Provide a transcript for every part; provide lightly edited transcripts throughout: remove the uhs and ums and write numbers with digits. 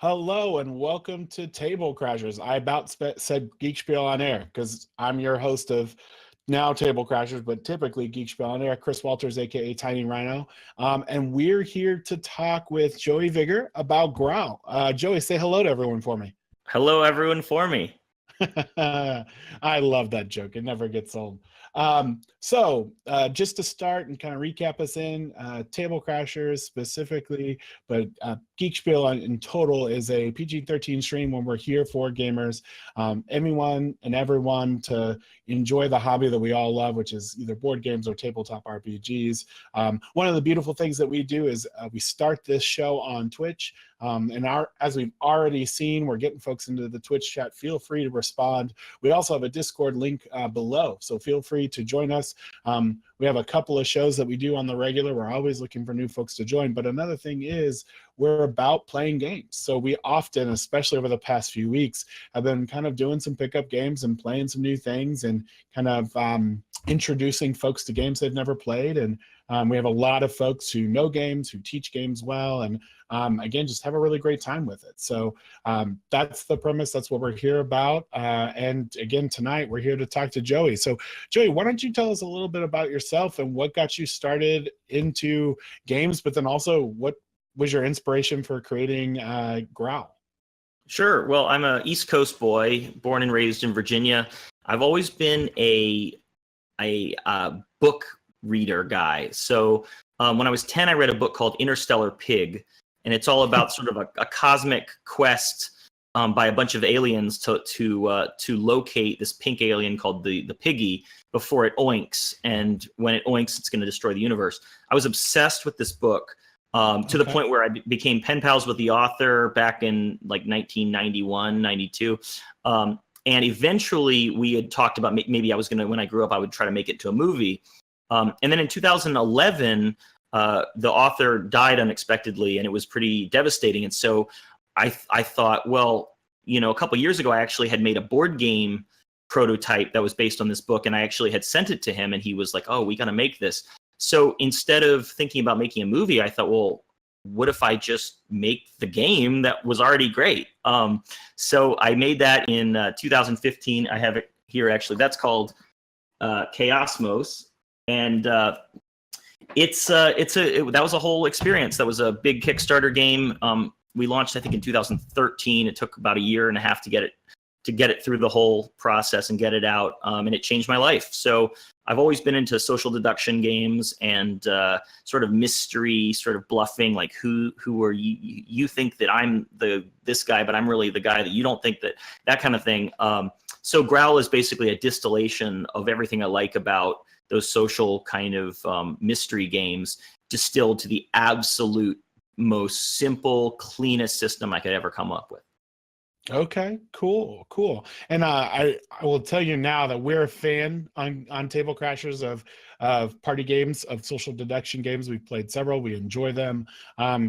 Hello and welcome to Table Crashers. I said Geek Spiel on air because I'm your host of now Table Crashers, but typically Geek Spiel on air, Chris Walters, aka Tiny Rhino. And we're here to talk with Joey Vigor about GROWL. Joey, say hello to everyone for me. Hello, everyone for me. I love that joke. It never gets old. So just to start and kind of recap us in, Table Crashers specifically, but Geek Spiel in total is a PG-13 stream when we're here for gamers, anyone and everyone to enjoy the hobby that we all love, which is either board games or tabletop RPGs. One of the beautiful things that we do is we start this show on Twitch. As we've already seen, we're getting folks into the Twitch chat. Feel free to respond. We also have a Discord link below, so feel free to join us. We have a couple of shows that we do on the regular. We're always looking for new folks to join. But another thing is we're about playing games. So we often, especially over the past few weeks, have been kind of doing some pickup games and playing some new things and kind of introducing folks to games they've never played. And we have a lot of folks who know games, who teach games well, and again, just have a really great time with it. So that's the premise. That's what we're here about. And again, tonight we're here to talk to Joey. So Joey, why don't you tell us a little bit about yourself and what got you started into games, but then also what was your inspiration for creating GROWL? Sure. Well, I'm an East Coast boy, born and raised in Virginia. I've always been a book reader guy. So when I was 10, I read a book called Interstellar Pig, and it's all about sort of a cosmic quest by a bunch of aliens to locate this pink alien called the piggy before it oinks. And when it oinks, it's going to destroy the universe. I was obsessed with this book to the point where I became pen pals with the author back in like 1991, 92. And eventually we had talked about maybe I was going to, when I grew up, I would try to make it to a movie. And then in 2011, the author died unexpectedly, and it was pretty devastating. And so I thought, well, a couple of years ago, I actually had made a board game prototype that was based on this book, and I actually had sent it to him, and he was like, oh, we got to make this. So instead of thinking about making a movie, I thought, well, what if I just make the game that was already great? So I made that in 2015. I have it here, actually. That's called Chaosmos. And that was a whole experience. That was a big Kickstarter game. We launched, I think, in 2013. It took about a year and a half to get it through the whole process and get it out. And it changed my life. So I've always been into social deduction games and sort of mystery, sort of bluffing, like who are you? You think that I'm this guy, but I'm really the guy that you don't think that kind of thing. So GROWL is basically a distillation of everything I like about those social kind of mystery games, distilled to the absolute most simple, cleanest system I could ever come up with. Okay, cool. And I will tell you now that we're a fan on Table Crashers of party games, of social deduction games. We've played several. We enjoy them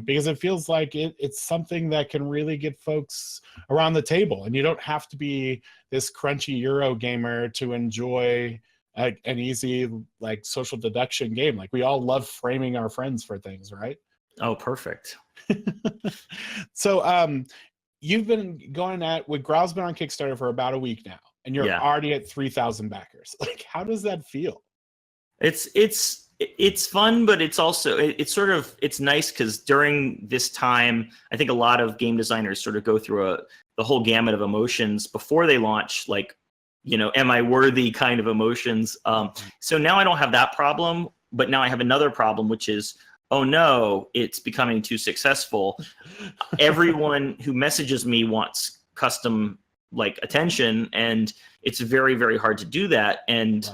because it feels like it's something that can really get folks around the table. And you don't have to be this crunchy Euro gamer to enjoy an easy like social deduction game. Like we all love framing our friends for things, right? Oh, perfect. So you've been going with GROWL's been on Kickstarter for about a week now, and you're already at 3,000 backers. Like, how does that feel? It's fun, but it's also it's nice because during this time, I think a lot of game designers sort of go through the whole gamut of emotions before they launch, like, am I worthy kind of emotions. So now I don't have that problem, but now I have another problem, which is, oh no, it's becoming too successful. Everyone who messages me wants custom like attention, and it's very, very hard to do that. And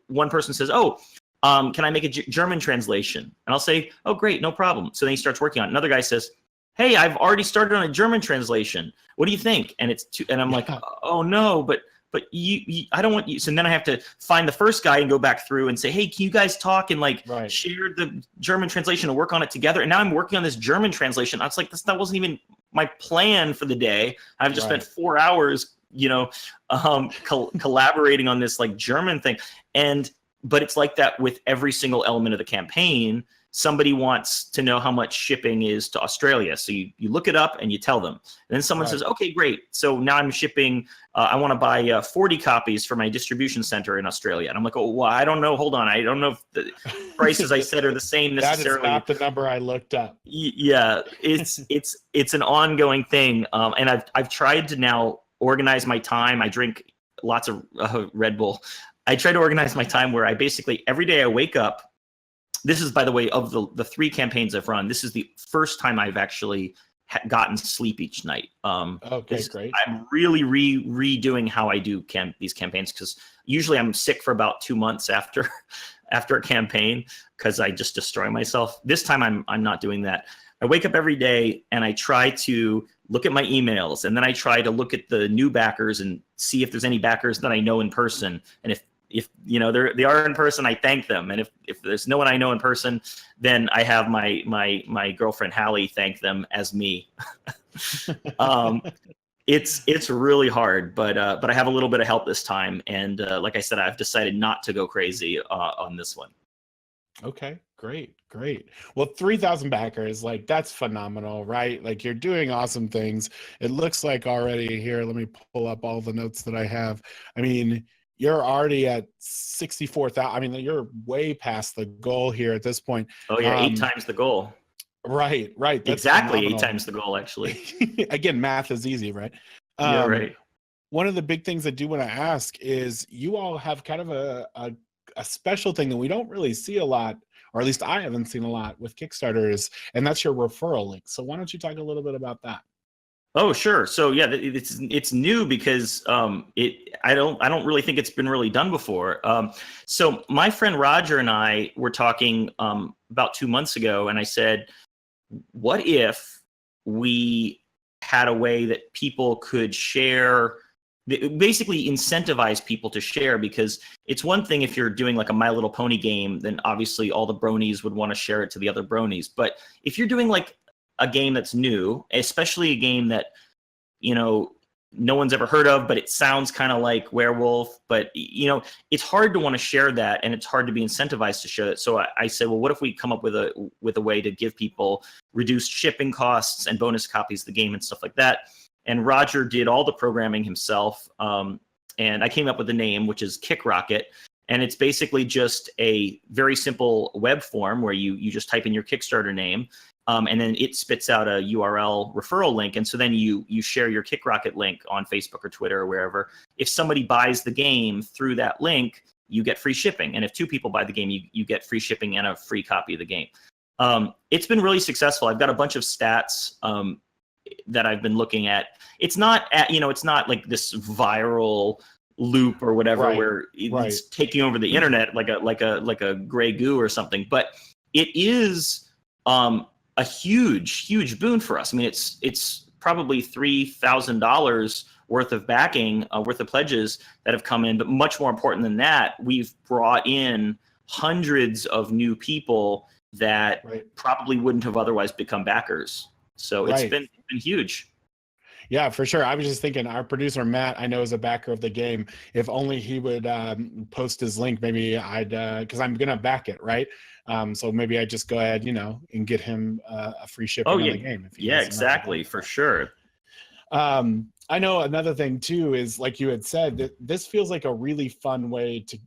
one person says, oh, can I make a German translation? And I'll say, oh great, no problem. So then he starts working on it. Another guy says, hey, I've already started on a German translation. What do you think? And and I'm like, oh no, but I don't want you. So then I have to find the first guy and go back through and say, hey, can you guys talk and share the German translation and work on it together? And now I'm working on this German translation. I was like, that wasn't even my plan for the day. I've just spent 4 hours, collaborating on this like German thing. But it's like that with every single element of the campaign. somebody wants to know how much shipping is to Australia. So you look it up and you tell them. And then someone says, okay, great. So now I'm shipping, I want to buy 40 copies for my distribution center in Australia. And I'm like, oh, well, I don't know. Hold on. I don't know if the prices I said are the same necessarily. That is not the number I looked up. Yeah, it's an ongoing thing. And I've tried to now organize my time. I drink lots of Red Bull. I try to organize my time where I basically every day I wake up. This is, by the way, of the 3 campaigns I've run, this is the first time I've actually gotten sleep each night. Okay, great. I'm really redoing how I do these campaigns, because usually I'm sick for about 2 months after a campaign because I just destroy myself. This time I'm not doing that. I wake up every day and I try to look at my emails, and then I try to look at the new backers and see if there's any backers that I know in person. And if they are in person, I thank them. And if there's no one I know in person, then I have my girlfriend Hallie thank them as me. It's really hard, but I have a little bit of help this time. And like I said, I've decided not to go crazy on this one. Okay, great. Well, 3,000 backers, like that's phenomenal, right? Like you're doing awesome things. It looks like already here, let me pull up all the notes that I have. I mean, you're already at 64,000. I mean, you're way past the goal here at this point. Oh yeah, 8 times the goal. Right. That's exactly phenomenal. 8 times the goal, actually. Again, math is easy, right? Yeah, right. One of the big things I do want to ask is you all have kind of a special thing that we don't really see a lot, or at least I haven't seen a lot with Kickstarters, and that's your referral link. So why don't you talk a little bit about that? Oh, sure. So yeah, it's new because I don't really think it's been really done before. So my friend Roger and I were talking about 2 months ago, and I said, what if we had a way that people could share, basically incentivize people to share? Because it's one thing if you're doing like a My Little Pony game, then obviously all the bronies would want to share it to the other bronies. But if you're doing like a game that's new, especially a game that, no one's ever heard of, but it sounds kind of like Werewolf, but it's hard to want to share that, and it's hard to be incentivized to share it. So I said, well, what if we come up with a way to give people reduced shipping costs and bonus copies of the game and stuff like that? And Roger did all the programming himself, and I came up with the name, which is KickRocket. And it's basically just a very simple web form where you just type in your Kickstarter name, and then it spits out a URL referral link. And so then you share your KickRocket link on Facebook or Twitter or wherever. If somebody buys the game through that link, you get free shipping. And if 2 people buy the game, you get free shipping and a free copy of the game. It's been really successful. I've got a bunch of stats that I've been looking at. It's not it's not like this viral loop or whatever where it's taking over the internet like a gray goo or something, but it is a huge boon for us. I mean, it's probably $3,000 worth of backing, worth of pledges that have come in, but much more important than that, we've brought in hundreds of new people that probably wouldn't have otherwise become backers. So it's been huge. Yeah, for sure. I was just thinking our producer, Matt, I know is a backer of the game. If only he would post his link, maybe I'd, because I'm going to back it, right? So maybe I just go ahead, and get him a free shipping on the game. Yeah, exactly, for sure. I know another thing too is, like you had said, that this feels like a really fun way to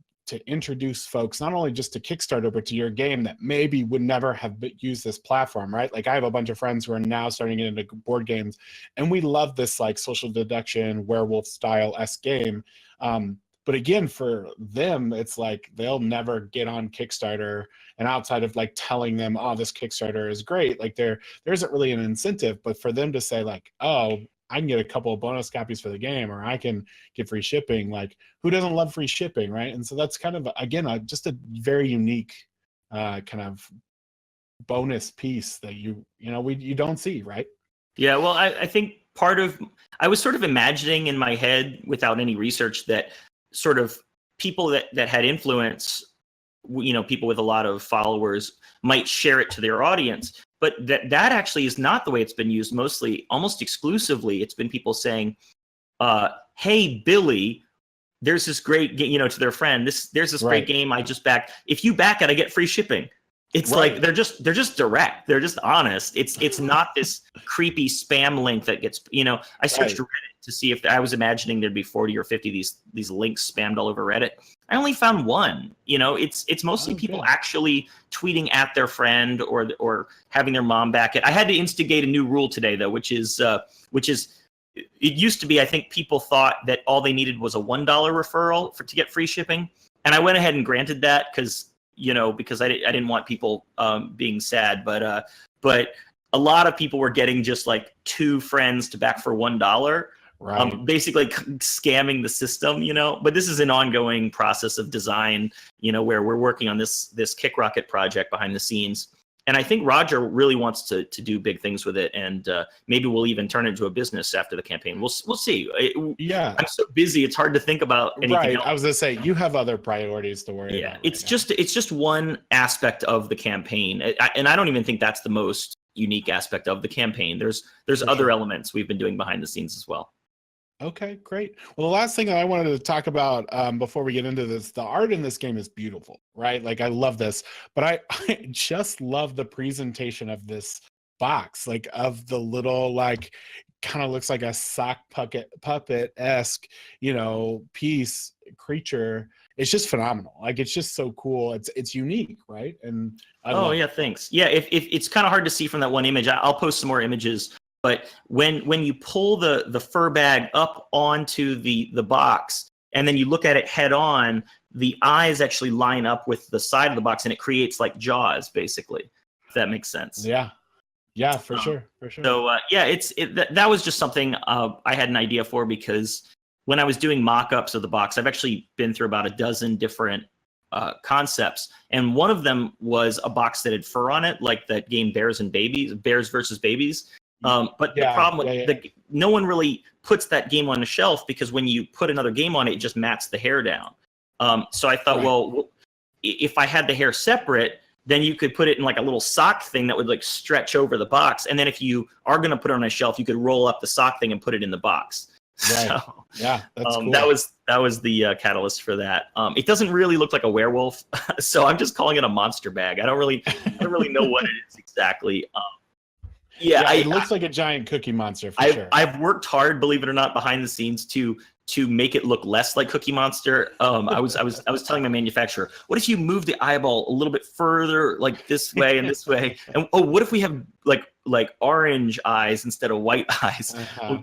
introduce folks, not only just to Kickstarter, but to your game that maybe would never have used this platform, right? Like I have a bunch of friends who are now starting to get into board games, and we love this like social deduction, werewolf style-esque game. But again, for them, it's like they'll never get on Kickstarter, and outside of like telling them, oh, this Kickstarter is great, like there isn't really an incentive. But for them to say like, oh, I can get a couple of bonus copies for the game, or I can get free shipping. Like, who doesn't love free shipping, right? And so that's kind of, again, just a very unique kind of bonus piece that you don't see, right? Yeah, well, I think I was sort of imagining in my head without any research that sort of people that had influence, people with a lot of followers might share it to their audience. But that actually is not the way it's been used. Mostly, almost exclusively, it's been people saying, hey, Billy, there's this great game, to their friend, there's this great game I just backed. If you back it, I get free shipping. It's Right. like they're just direct. They're just honest. It's not this creepy spam link that gets, I searched Right. Reddit to see if I was imagining there'd be 40 or 50 these links spammed all over Reddit. I only found one. It's mostly people good. actually tweeting at their friend or having their mom back it. I had to instigate a new rule today though, which is it used to be, I think people thought that all they needed was a $1 referral to get free shipping. And I went ahead and granted that because I didn't want people being sad, but a lot of people were getting just like 2 friends to back for $1, Right. basically scamming the system, But this is an ongoing process of design, where we're working on this Kick Rocket project behind the scenes. And I think Roger really wants to do big things with it, and maybe we'll even turn it into a business after the campaign. We'll see. Yeah, I'm so busy; it's hard to think about anything right. else. I was gonna say you have other priorities to worry about. It's just one aspect of the campaign, and I don't even think that's the most unique aspect of the campaign. There's other elements we've been doing behind the scenes as well. Okay, great. Well, the last thing I wanted to talk about before we get into this, the art in this game is beautiful, right? Like I love this, but I just love the presentation of this box, like of the little like kind of looks like a sock puppet-esque, piece creature. It's just phenomenal. Like it's just so cool. It's unique, right? And I love it. Thanks. Yeah, if it's kind of hard to see from that one image, I'll post some more images. But when you pull the fur bag up onto the box and then you look at it head on, the eyes actually line up with the side of the box and it creates like Jaws, basically, if that makes sense. Yeah, for sure. So that was just something I had an idea for, because when I was doing mock-ups of the box, I've actually been through about a dozen different concepts, and one of them was a box that had fur on it, like that game Bears versus Babies. But the problem with no one really puts that game on a shelf, because when you put another game on it, it just mats the hair down. So I thought, well, if I had the hair separate, then you could put it in like a little sock thing that would like stretch over the box. And then if you are going to put it on a shelf, you could roll up the sock thing and put it in the box. Right. So, yeah, that's cool. That was the catalyst for that. It doesn't really look like a werewolf, so I'm just calling it a monster bag. I don't really know what it is exactly. It looks like a giant cookie monster for sure. I've worked hard, believe it or not, behind the scenes to make it look less like Cookie Monster. I was telling my manufacturer, what if you move the eyeball a little bit further, like this way and this way? And what if we have like orange eyes instead of white eyes?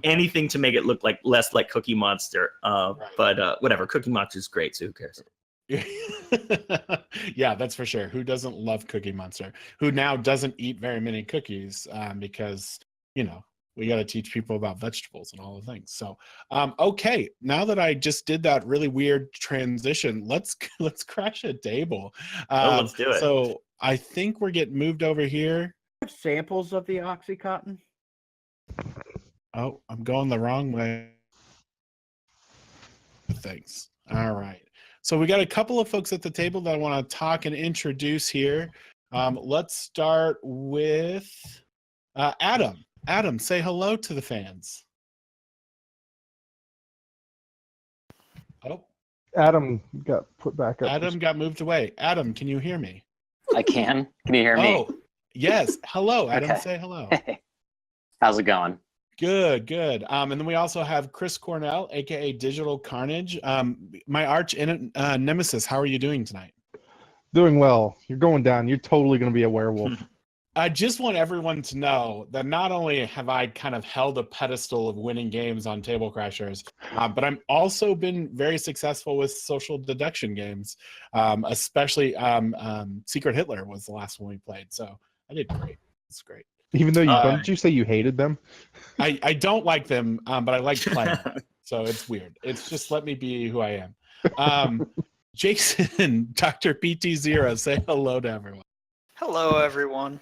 Anything to make it look like less like Cookie Monster. But whatever, Cookie Monster is great, so who cares? Yeah, that's for sure. Who doesn't love Cookie Monster? Who now doesn't eat very many cookies because we got to teach people about vegetables and all the things. So okay, now that I just did that really weird transition, let's crash a table. Let's do it. So I think we're getting moved over here. Samples of the Oxycontin. Oh, I'm going the wrong way. Thanks. All right. So we got a couple of folks at the table that I want to talk and introduce here. Let's start with Adam. Adam, say hello to the fans. Oh, Adam got put back up. Adam got moved away. Adam, can you hear me? I can. Can you hear me? Oh, yes. Hello, Adam. Okay. Say hello. Hey. How's it going? Good. And then we also have Chris Cornell, aka Digital Carnage. My arch nemesis. How are you doing tonight? Doing well. You're going down. You're totally going to be a werewolf. I just want everyone to know that not only have I kind of held a pedestal of winning games on Table Crashers, but I'm also been very successful with social deduction games, especially Secret Hitler was the last one we played. So I did great. It's great. Even though did you say you hated them? I don't like them, but I like playing them. So it's weird. It's just let me be who I am. Jason, Dr. PT0, say hello to everyone. Hello, everyone.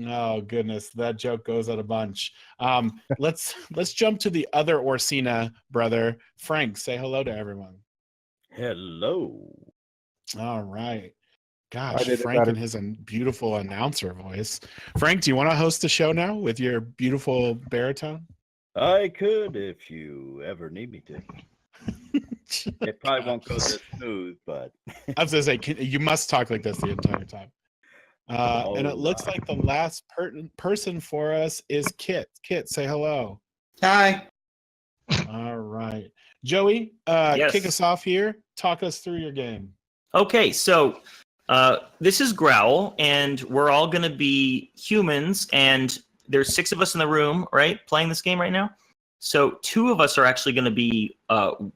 Oh goodness, that joke goes out a bunch. Let's jump to the other Orsina brother, Frank. Say hello to everyone. Hello. All right. Gosh, Frank and his beautiful announcer voice. Frank, do you want to host the show now with your beautiful baritone? I could if you ever need me to. It probably won't go this smooth, but I was gonna say, you must talk like this the entire time. And it looks like the last person for us is Kit. Kit, say hello. Hi. All right. Joey, Yes. kick us off here. Talk us through your game. Okay, so this is GROWL, and we're all going to be humans, and there's 6 of us in the room, right, playing this game right now. So 2 of us are actually going to be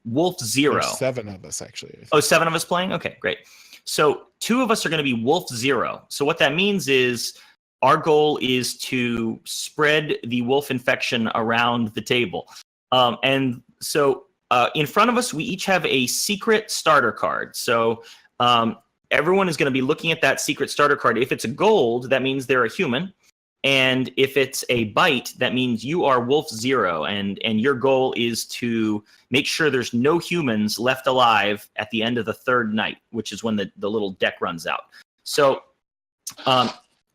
Wolf Zero. There's 7 of us, actually. Oh, 7 of us playing? Okay, great. So 2 of us are going to be Wolf Zero. So what that means is our goal is to spread the wolf infection around the table. And so in front of us, we each have a secret starter card. So everyone is going to be looking at that secret starter card. If it's a gold, that means they're a human. And if it's a bite, that means you are Wolf Zero. And your goal is to make sure there's no humans left alive at the end of the 3rd night, which is when the little deck runs out. So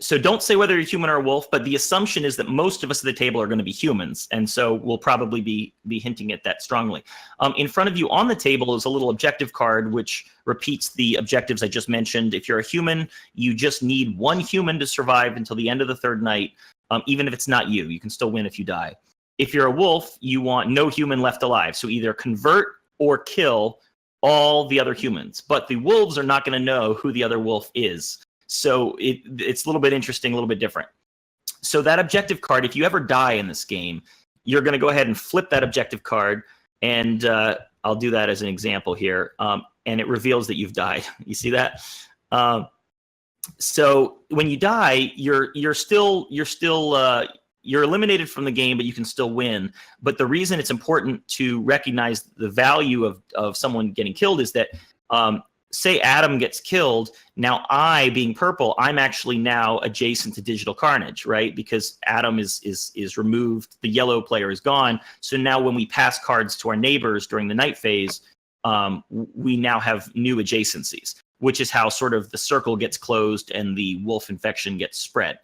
so don't say whether you're human or a wolf, but the assumption is that most of us at the table are going to be humans. And so we'll probably be hinting at that strongly. In front of you on the table is a little objective card, which repeats the objectives I just mentioned. If you're a human, you just need 1 human to survive until the end of the 3rd night. Even if it's not you, you can still win if you die. If you're a wolf, you want no human left alive. So either convert or kill all the other humans. But the wolves are not going to know who the other wolf is. So it's a little bit interesting, a little bit different. So that objective card, if you ever die in this game, you're going to go ahead and flip that objective card. And I'll do that as an example here. And it reveals that you've died. You see that? So when you die, you're eliminated from the game, but you can still win. But the reason it's important to recognize the value of someone getting killed is that say Adam gets killed, now I, being purple, I'm actually now adjacent to Digital Carnage, right? Because Adam is removed, the yellow player is gone. So now when we pass cards to our neighbors during the night phase, we now have new adjacencies, which is how sort of the circle gets closed and the wolf infection gets spread.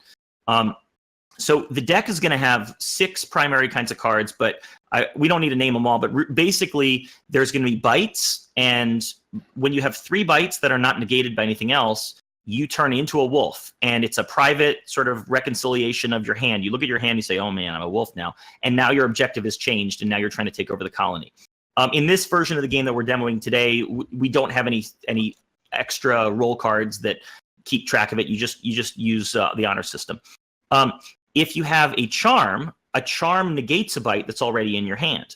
So the deck is going to have 6 primary kinds of cards, but we don't need to name them all. But basically, there's going to be bites, and when you have 3 bites that are not negated by anything else, you turn into a wolf, and it's a private sort of reconciliation of your hand. You look at your hand, you say, "Oh man, I'm a wolf now," and now your objective has changed, and now you're trying to take over the colony. In this version of the game that we're demoing today, we don't have any extra roll cards that keep track of it. You just use the honor system. If you have a charm negates a bite that's already in your hand.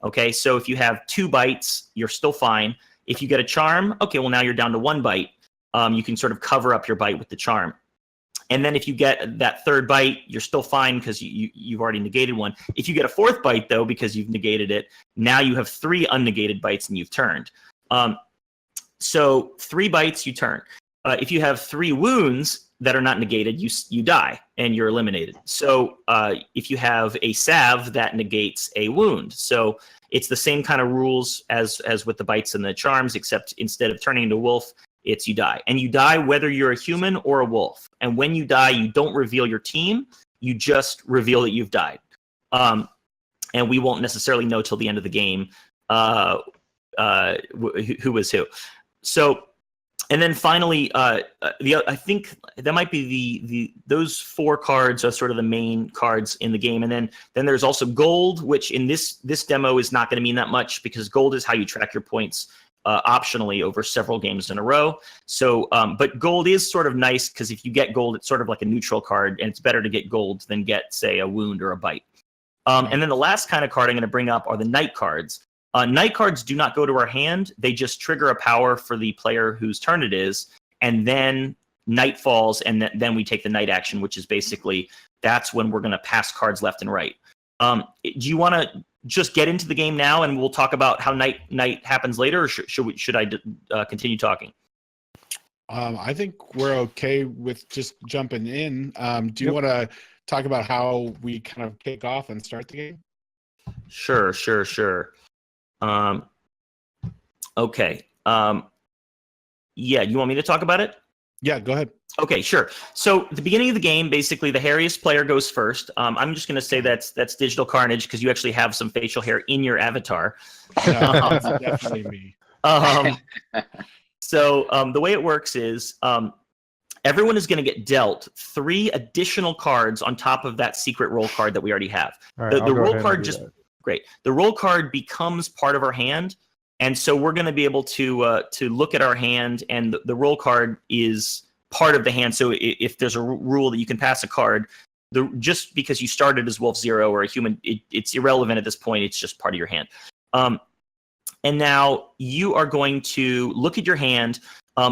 Okay, so if you have 2 bites, you're still fine. If you get a charm, okay, well now you're down to 1 bite. You can sort of cover up your bite with the charm. And then if you get that 3rd bite, you're still fine because you've already negated 1. If you get a 4th bite, though, because you've negated it, now you have 3 unnegated bites and you've turned. So 3 bites, you turn. If you have 3 wounds that are not negated, you die and you're eliminated. So if you have a salve, that negates a wound. So it's the same kind of rules as with the bites and the charms, except instead of turning into a wolf, it's you die. And you die whether you're a human or a wolf. And when you die, you don't reveal your team. You just reveal that you've died. And we won't necessarily know till the end of the game who was who. So, and then finally, I think that might be those 4 cards are sort of the main cards in the game. And then there's also gold, which in this demo is not going to mean that much because gold is how you track your points optionally over several games in a row. So, but gold is sort of nice because if you get gold, it's sort of like a neutral card, and it's better to get gold than get, say, a wound or a bite. And then the last kind of card I'm going to bring up are the night cards. Night cards do not go to our hand. They just trigger a power for the player whose turn it is, and then night falls, and then we take the night action, which is basically that's when we're going to pass cards left and right. Do you want to just get into the game now, and we'll talk about how night happens later, or should I continue talking? I think we're okay with just jumping in. Do you want to talk about how we kind of kick off and start the game? Sure. Okay. Yeah, you want me to talk about it? Yeah, go ahead. Okay, sure. So at the beginning of the game, basically the hairiest player goes first. I'm just going to say that's Digital Carnage because you actually have some facial hair in your avatar. No, that's definitely me. So the way it works is everyone is going to get dealt 3 additional cards on top of that secret roll card that we already have. All right, The I'll go roll ahead and card do just that. great. The roll card becomes part of our hand, and so we're going to be able to look at our hand, and the roll card is part of the hand. So if there's a rule that you can pass a card, just because you started as Wolf 0 or a human, it's irrelevant at this point. It's just part of your hand. And now you are going to look at your hand.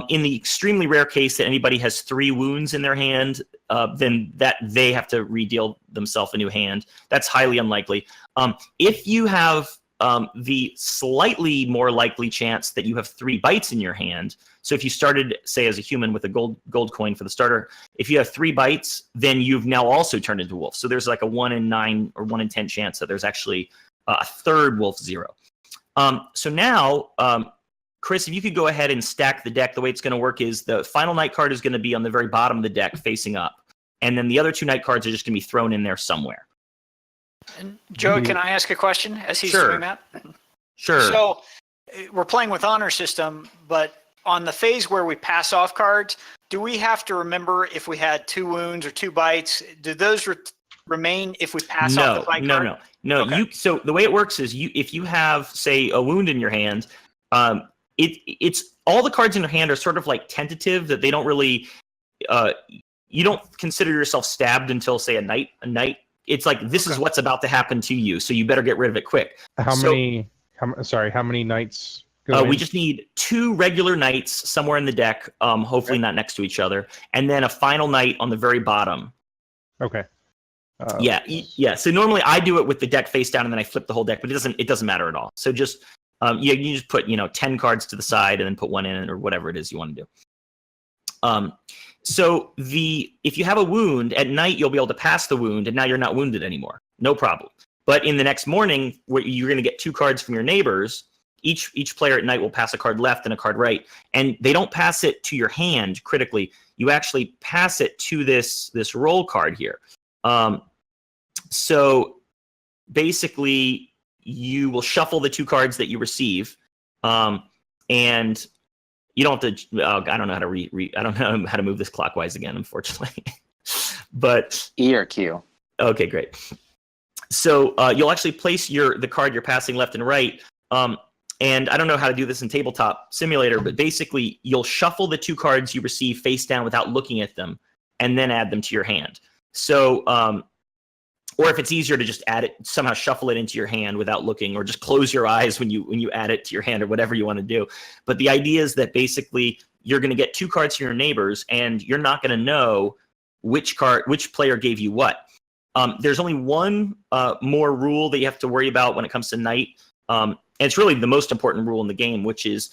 In the extremely rare case that anybody has 3 wounds in their hand, then that they have to redeal themselves a new hand. That's highly unlikely. If you have the slightly more likely chance that you have 3 bites in your hand, so if you started, say, as a human with a gold coin for the starter, if you have 3 bites, then you've now also turned into wolf. So there's like a 1 in 9 or 1 in 10 chance that there's actually a third Wolf 0. So now, Chris, if you could go ahead and stack the deck, the way it's going to work is the final night card is going to be on the very bottom of the deck facing up. And then the other 2 night cards are just going to be thrown in there somewhere. And Joe, can I ask a question as he's Sure. doing that? Sure. So we're playing with honor system, but on the phase where we pass off cards, do we have to remember if we had 2 wounds or 2 bites? Do those remain if we pass off the bite card? No. Okay. So the way it works is if you have, say, a wound in your hand, it's all the cards in your hand are sort of like tentative, that they don't really you don't consider yourself stabbed until, say, a night. It's like this is what's about to happen to you, so you better get rid of it quick. How many nights? We just need 2 regular nights somewhere in the deck, hopefully not next to each other, and then a final night on the very bottom. Okay. Yeah. So normally I do it with the deck face down, and then I flip the whole deck, but it doesn't matter at all. So just you just put 10 cards to the side, and then put 1 in, or whatever it is you want to do. So if you have a wound at night, you'll be able to pass the wound, and now you're not wounded anymore. No problem. But in the next morning, you're going to get 2 cards from your neighbors. Each player at night will pass a card left and a card right, and they don't pass it to your hand critically. You actually pass it to this roll card here. So basically, you will shuffle the 2 cards that you receive, and you don't have to. I don't know how to I don't know how to move this clockwise again, unfortunately. But E or Q. Okay, great. So you'll actually place the card you're passing left and right. And I don't know how to do this in Tabletop Simulator, but basically you'll shuffle the 2 cards you receive face down without looking at them, and then add them to your hand. So, or if it's easier to just somehow shuffle it into your hand without looking, or just close your eyes when you add it to your hand, or whatever you want to do. But the idea is that basically you're going to get 2 cards from your neighbors, and you're not going to know which player gave you what. There's only one more rule that you have to worry about when it comes to night. And it's really the most important rule in the game, which is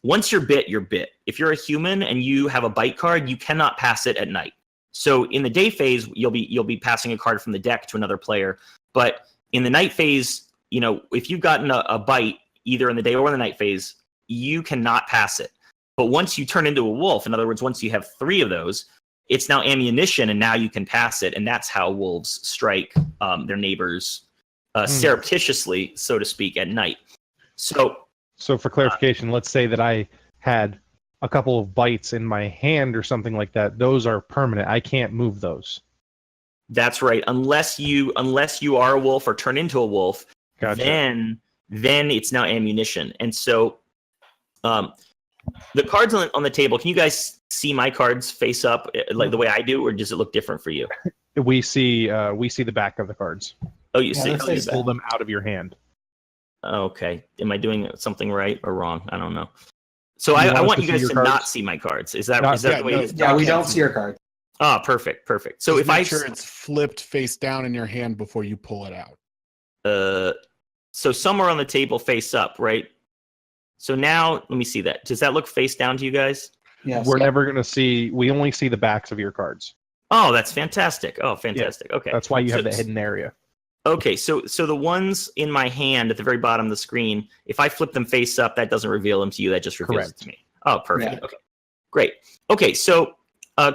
once you're bit, you're bit. If you're a human and you have a bite card, you cannot pass it at night. So in the day phase, you'll be passing a card from the deck to another player. But in the night phase, if you've gotten a bite either in the day or in the night phase, you cannot pass it. But once you turn into a wolf, in other words, once you have 3 of those, it's now ammunition, and now you can pass it. And that's how wolves strike their neighbors surreptitiously, so to speak, at night. So for clarification, let's say that I had a couple of bites in my hand or something like that. Those are permanent. I can't move those. That's right. Unless you are a wolf or turn into a wolf, Gotcha. then it's now ammunition. And so the cards on the table, can you guys see my cards face up like the way I do, or does it look different for you? We see the back of the cards. Oh, you see. You pull them out of your hand. Okay. Am I doing something right or wrong? I don't know. So I want you guys to not see my cards. Is that the way it is? Yeah, we don't see your card. Ah, perfect. So Just make sure it's flipped face down in your hand before you pull it out. So somewhere on the table face up, right? So now let me see that. Does that look face down to you guys? Yes. We're never going to see. We only see the backs of your cards. Oh, that's fantastic. Oh, fantastic. Okay. That's why you have the hidden area. Okay, so the ones in my hand at the very bottom of the screen, if I flip them face up, that doesn't reveal them to you. That just reveals it to me. Oh, perfect. Yeah. Okay, great. Okay, so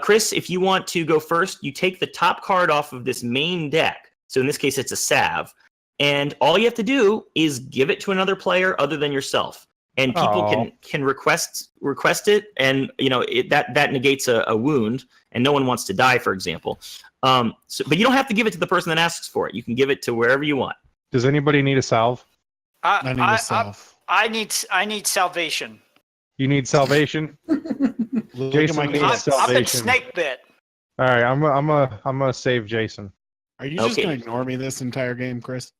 Chris, if you want to go first, you take the top card off of this main deck. So in this case, it's a salve. And all you have to do is give it to another player other than yourself. and people can request it, and that negates a wound, and no one wants to die, for example. But you don't have to give it to the person that asks for it. You can give it to wherever you want. Does anybody need a salve? I need a salve. I need salvation. You need salvation. Look Jason at my needs kids. salvation. I've been snake bit. All right, I'm gonna save Jason. Are you just Okay. gonna ignore me this entire game, Chris?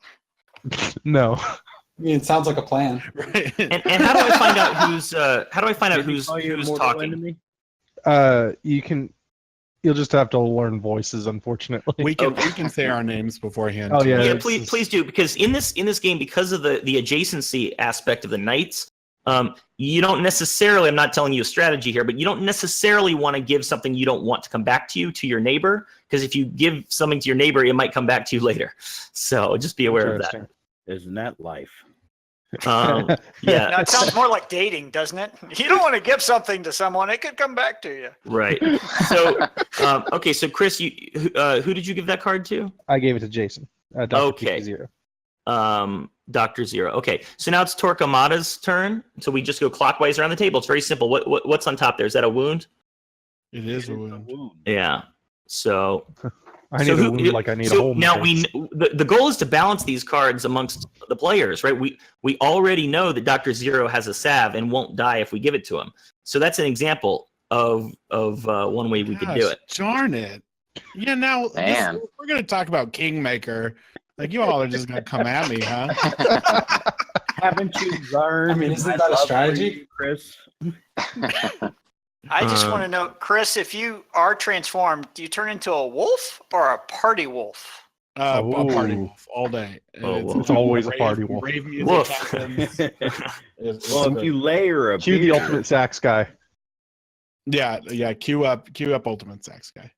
No. I mean, it sounds like a plan. Right. And how do I find out who's Call you a who's mortal talking? enemy? You'll just have to learn voices, unfortunately. we can say our names beforehand. Oh, too. yeah. Yeah, it's please just- please do, because in this game, because of the adjacency aspect of the knights, you don't necessarily, I'm not telling you a strategy here, but you don't necessarily want to give something you don't want to come back to you to your neighbor, because if you give something to your neighbor, it might come back to you later. So just be aware of that. Interesting. Isn't that life? Yeah, Now, it sounds more like dating, doesn't it? You don't want to give something to someone; it could come back to you. right. So okay, so Chris, who did you give that card to? I gave it to Jason. Dr. Okay. Zero. Dr. Zero. Okay, so now it's Torquemada's turn. So we just go clockwise around the table. It's very simple. What's on top there? Is that a wound? It is a wound. Yeah. So I need a wound like I need a hole. in the now face. the goal is to balance these cards amongst the players, right? We already know that Dr. Zero has a salve and won't die if we give it to him. So that's an example of one way we could do Gosh, it. Darn it. Yeah, now Man. we're going to talk about Kingmaker. Like, you all are just going to come at me, huh? Haven't you learned? I mean, isn't my that a love for strategy? you, Chris? I just want to know, Chris, if you are transformed, do you turn into a wolf or a party wolf? A party Ooh. wolf all day. And Oh, It's always a rave- party wolf. Rave music Woof. happens. It's Well, if good. you layer a Cue the beard- ultimate sax guy. Yeah, cue up Ultimate Sax Guy.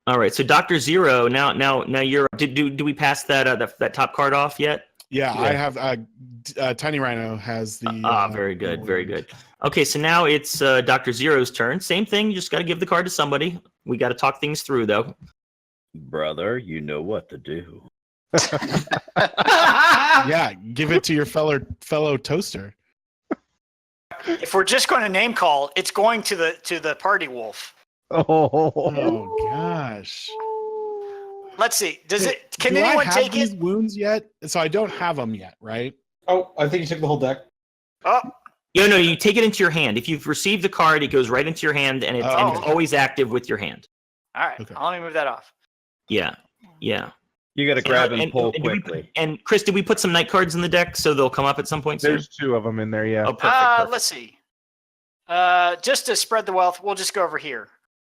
All right. So Dr. Zero, now you're. Do we pass that top card off yet? Yeah, Yeah. I have Tiny Rhino has the Very good, very good. Okay, so now it's Dr. Zero's turn. Same thing. You just got to give the card to somebody. We got to talk things through, though. brother, you know what to do. Yeah, give it to your fellow toaster. If we're just going to name call, it's going to the party wolf. Oh gosh. Let's see. Can Do I anyone have take these it? wounds yet? So I don't have them yet, right? Oh, I think you took the whole deck. Oh, No, you take it into your hand. If you've received the card, it goes right into your hand, and it's Oh. always active with your hand. all right. Okay. I'll let me move that off. Yeah. You got to grab and pull did we quickly. and Chris, did we put some night cards in the deck so they'll come up at some point soon? There's 2 of them in there, yeah. Oh, perfect. Let's see. Just to spread the wealth, we'll just go over here.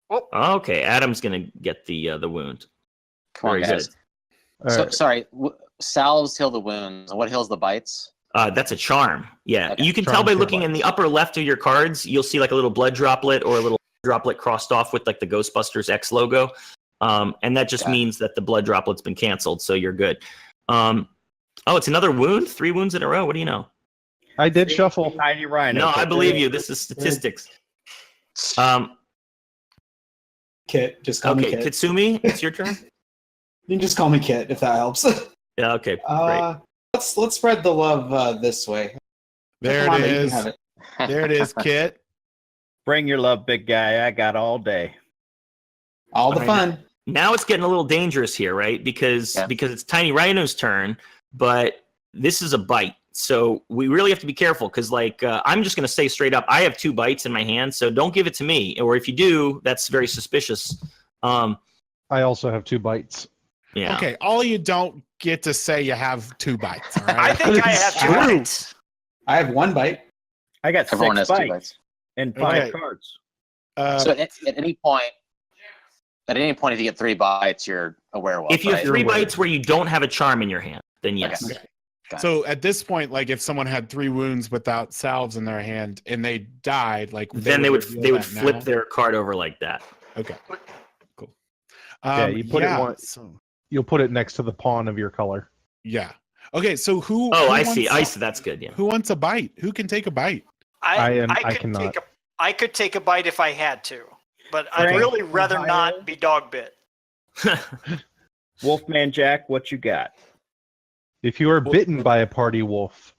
Oh, Okay, Adam's gonna get the wound. Come on, Very guys. All So, right. sorry. Salves heal the wounds. What heals the bites? That's a charm. Yeah, Okay. you can Charm tell by heal looking in the upper left of your cards. You'll see like a little blood droplet or a little droplet crossed off with like the Ghostbusters X logo, and that just Got it. means that the blood droplet's been canceled, so you're good. It's another wound. 3 wounds in a row. What do you know? I did shuffle. Tiny Rhino. No, I believe you. This is statistics. Kit, just call me Okay, Kit. Kitsumi, it's your turn. You can just call me Kit if that helps. Yeah. Okay. Great. Let's spread the love this way. There Come on, it you can is. have it. There it is, Kit. Bring your love, big guy. I got all day. All the All fun. Now it's getting a little dangerous here, right? Because it's Tiny Rhino's turn, but this is a bite. So we really have to be careful because, I'm just going to say straight up, I have 2 bites in my hand, so don't give it to me. Or if you do, that's very suspicious. I also have 2 bites. Yeah. Okay, all you don't get to say you have 2 bites. All right? I think I have 2 True. bites. I have 1 bite. I got Everyone 6 has 2 bites bites. and 5 Okay. cards. So at any point, if you get 3 bites, you're a werewolf. If you have right? 3 You're aware. bites where you don't have a charm in your hand, then yes. Okay. Got it. So at this point, like if someone had 3 wounds without salves in their hand and they died, like Then they would reveal that flip now? their card over like that. Okay, cool. Yeah, you put it one- So, You'll put it next to the pawn of your color. yeah. Okay, so who? Oh, who I see. wants- That's good. Yeah. Who wants a bite? Who can take a bite? I cannot. I could take a bite if I had to, but I'd Frank, really rather Ohio? not be dog bit. Wolfman Jack, what you got? If you are bitten by a party wolf,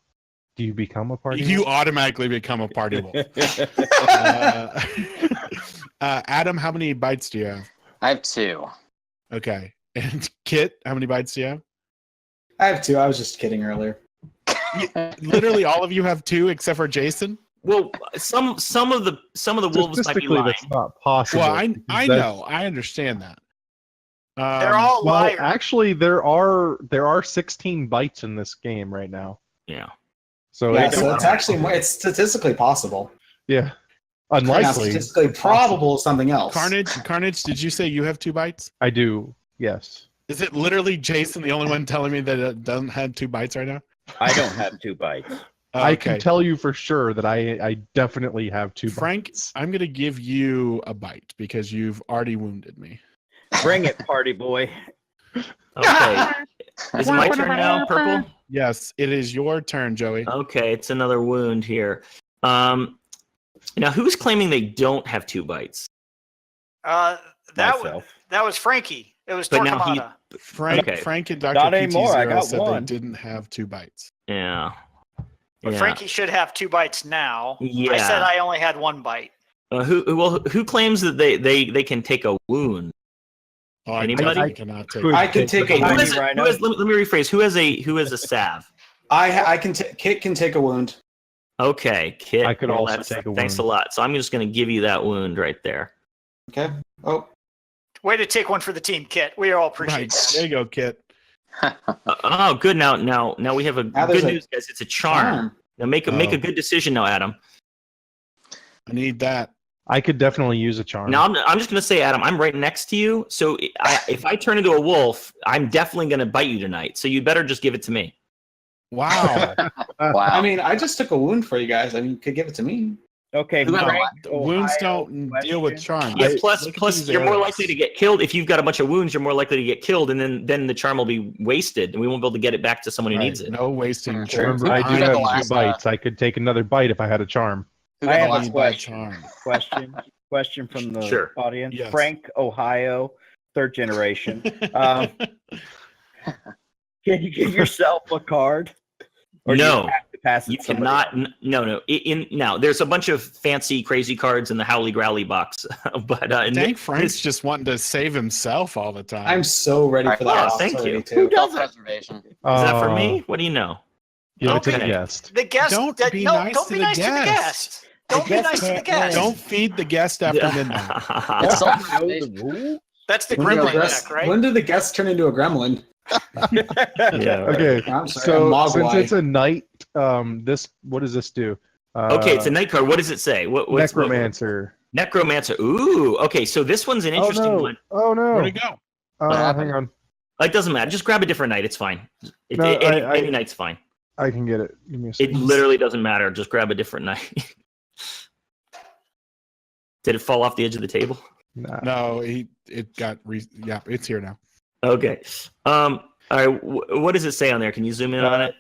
Do you become a party? You wolf? automatically become a party wolf. Adam, how many bites do you have? I have 2. Okay. And Kit, how many bites do you have? I have 2. I was just kidding earlier. Literally all of you have 2 except for Jason. Well, some of the wolves might be Statistically, lying. that's not possible. Well, I because know, I understand that. They're all Well, liars. actually, there are 16 bites in this game right now. Yeah. So Yeah, it's, so it's actually it's statistically possible. yeah, Now, unlikely. statistically probable is something else. Carnage. Did you say you have 2 bites? I do. Yes. Is it literally Jason the only one telling me that it doesn't have 2 bites right now? I don't have 2 bites. I Okay. can tell you for sure that I definitely have 2 Frank, bites. I'm gonna give you a bite because you've already wounded me. Bring it, party boy. Okay. Is it my turn now, Purple? Yes, it is your turn, Joey. Okay, it's another wound here. Now, who's claiming they don't have 2 bites? That was Myself. Frankie. It was But now he- Torquemada. Frank, Okay. Frank and Dr. Not PT anymore, I Zero got said one. they didn't have 2 bites. Yeah. But Yeah. Frankie should have 2 bites now. Yeah. I said I only had 1 bite. Who claims that they can take a wound? Oh, I Anybody? definitely cannot take Could- I can take Okay, a who wound. has a, who has, let me rephrase. Who has a salve? I can Kit can take a wound. Okay, Kit. I could well, also that's- take a Thanks a wound. lot. So I'm just going to give you that wound right there. Okay. Oh, Way to take one for the team, Kit. We all appreciate Right. that. There you go, Kit. Oh, good. Now we have a Now there's good a news, guys. It's a charm. Now make a Oh. good decision now, Adam. I need that. I could definitely use a charm. Now I'm just going to say, Adam, I'm right next to you. So if I turn into a wolf, I'm definitely going to bite you tonight. So you better just give it to me. Wow. Wow. I mean, I just took a wound for you guys. I mean, you could give it to me. Okay, Who got Frank, Wounds Ohio don't deal with question. charms. Yeah, plus Look at plus these you're more arrows. likely to get killed if you've got a bunch of wounds. You're more likely to get killed, and then the charm will be wasted, and we won't be able to get it back to someone who Right, needs it. No wasting. Sure. Remember, I do Who got have the 2 last, bites. I could take another bite if I had a charm. Who I got the have last a By question. charm. Question from the Sure. audience. Yes. Frank, Ohio, 3rd generation. Can you give yourself a card? Or do No. you have to pass it You to somebody cannot. else? No. Now there's a bunch of fancy, crazy cards in the Howly Growly box, but Dang, Frank's just wanting to save himself all the time. I'm so ready for that. Oh, thank already, you. Too. Self-preservation. is that for me? What do you know? Give it to the Okay. guest. The guest. Don't be no, nice don't to be the nice to the guest. guest. Don't be guest nice to the can't guest. Don't feed the guest after midnight. It's Know self-preservation. the rule? That's the When did the gremlin guest- deck, right? When did the guest turn into a gremlin? Yeah. Okay, I'm sorry, so a since mogwai. it's a knight, what does this do? Okay, it's a night card. What does it say? What's necromancer. Necromancer. Ooh. Okay, so this one's an interesting oh no! one. Oh no! Where'd it go? Hang on. It doesn't matter. Just grab a different night. It's fine. No, Any night's fine. I can get it. Give me a It second. literally doesn't matter. Just grab a different night. Did it fall off the edge of the table? Nah. No, yeah, it's here now. Okay. All right. What does it say on there? Can you zoom in on it?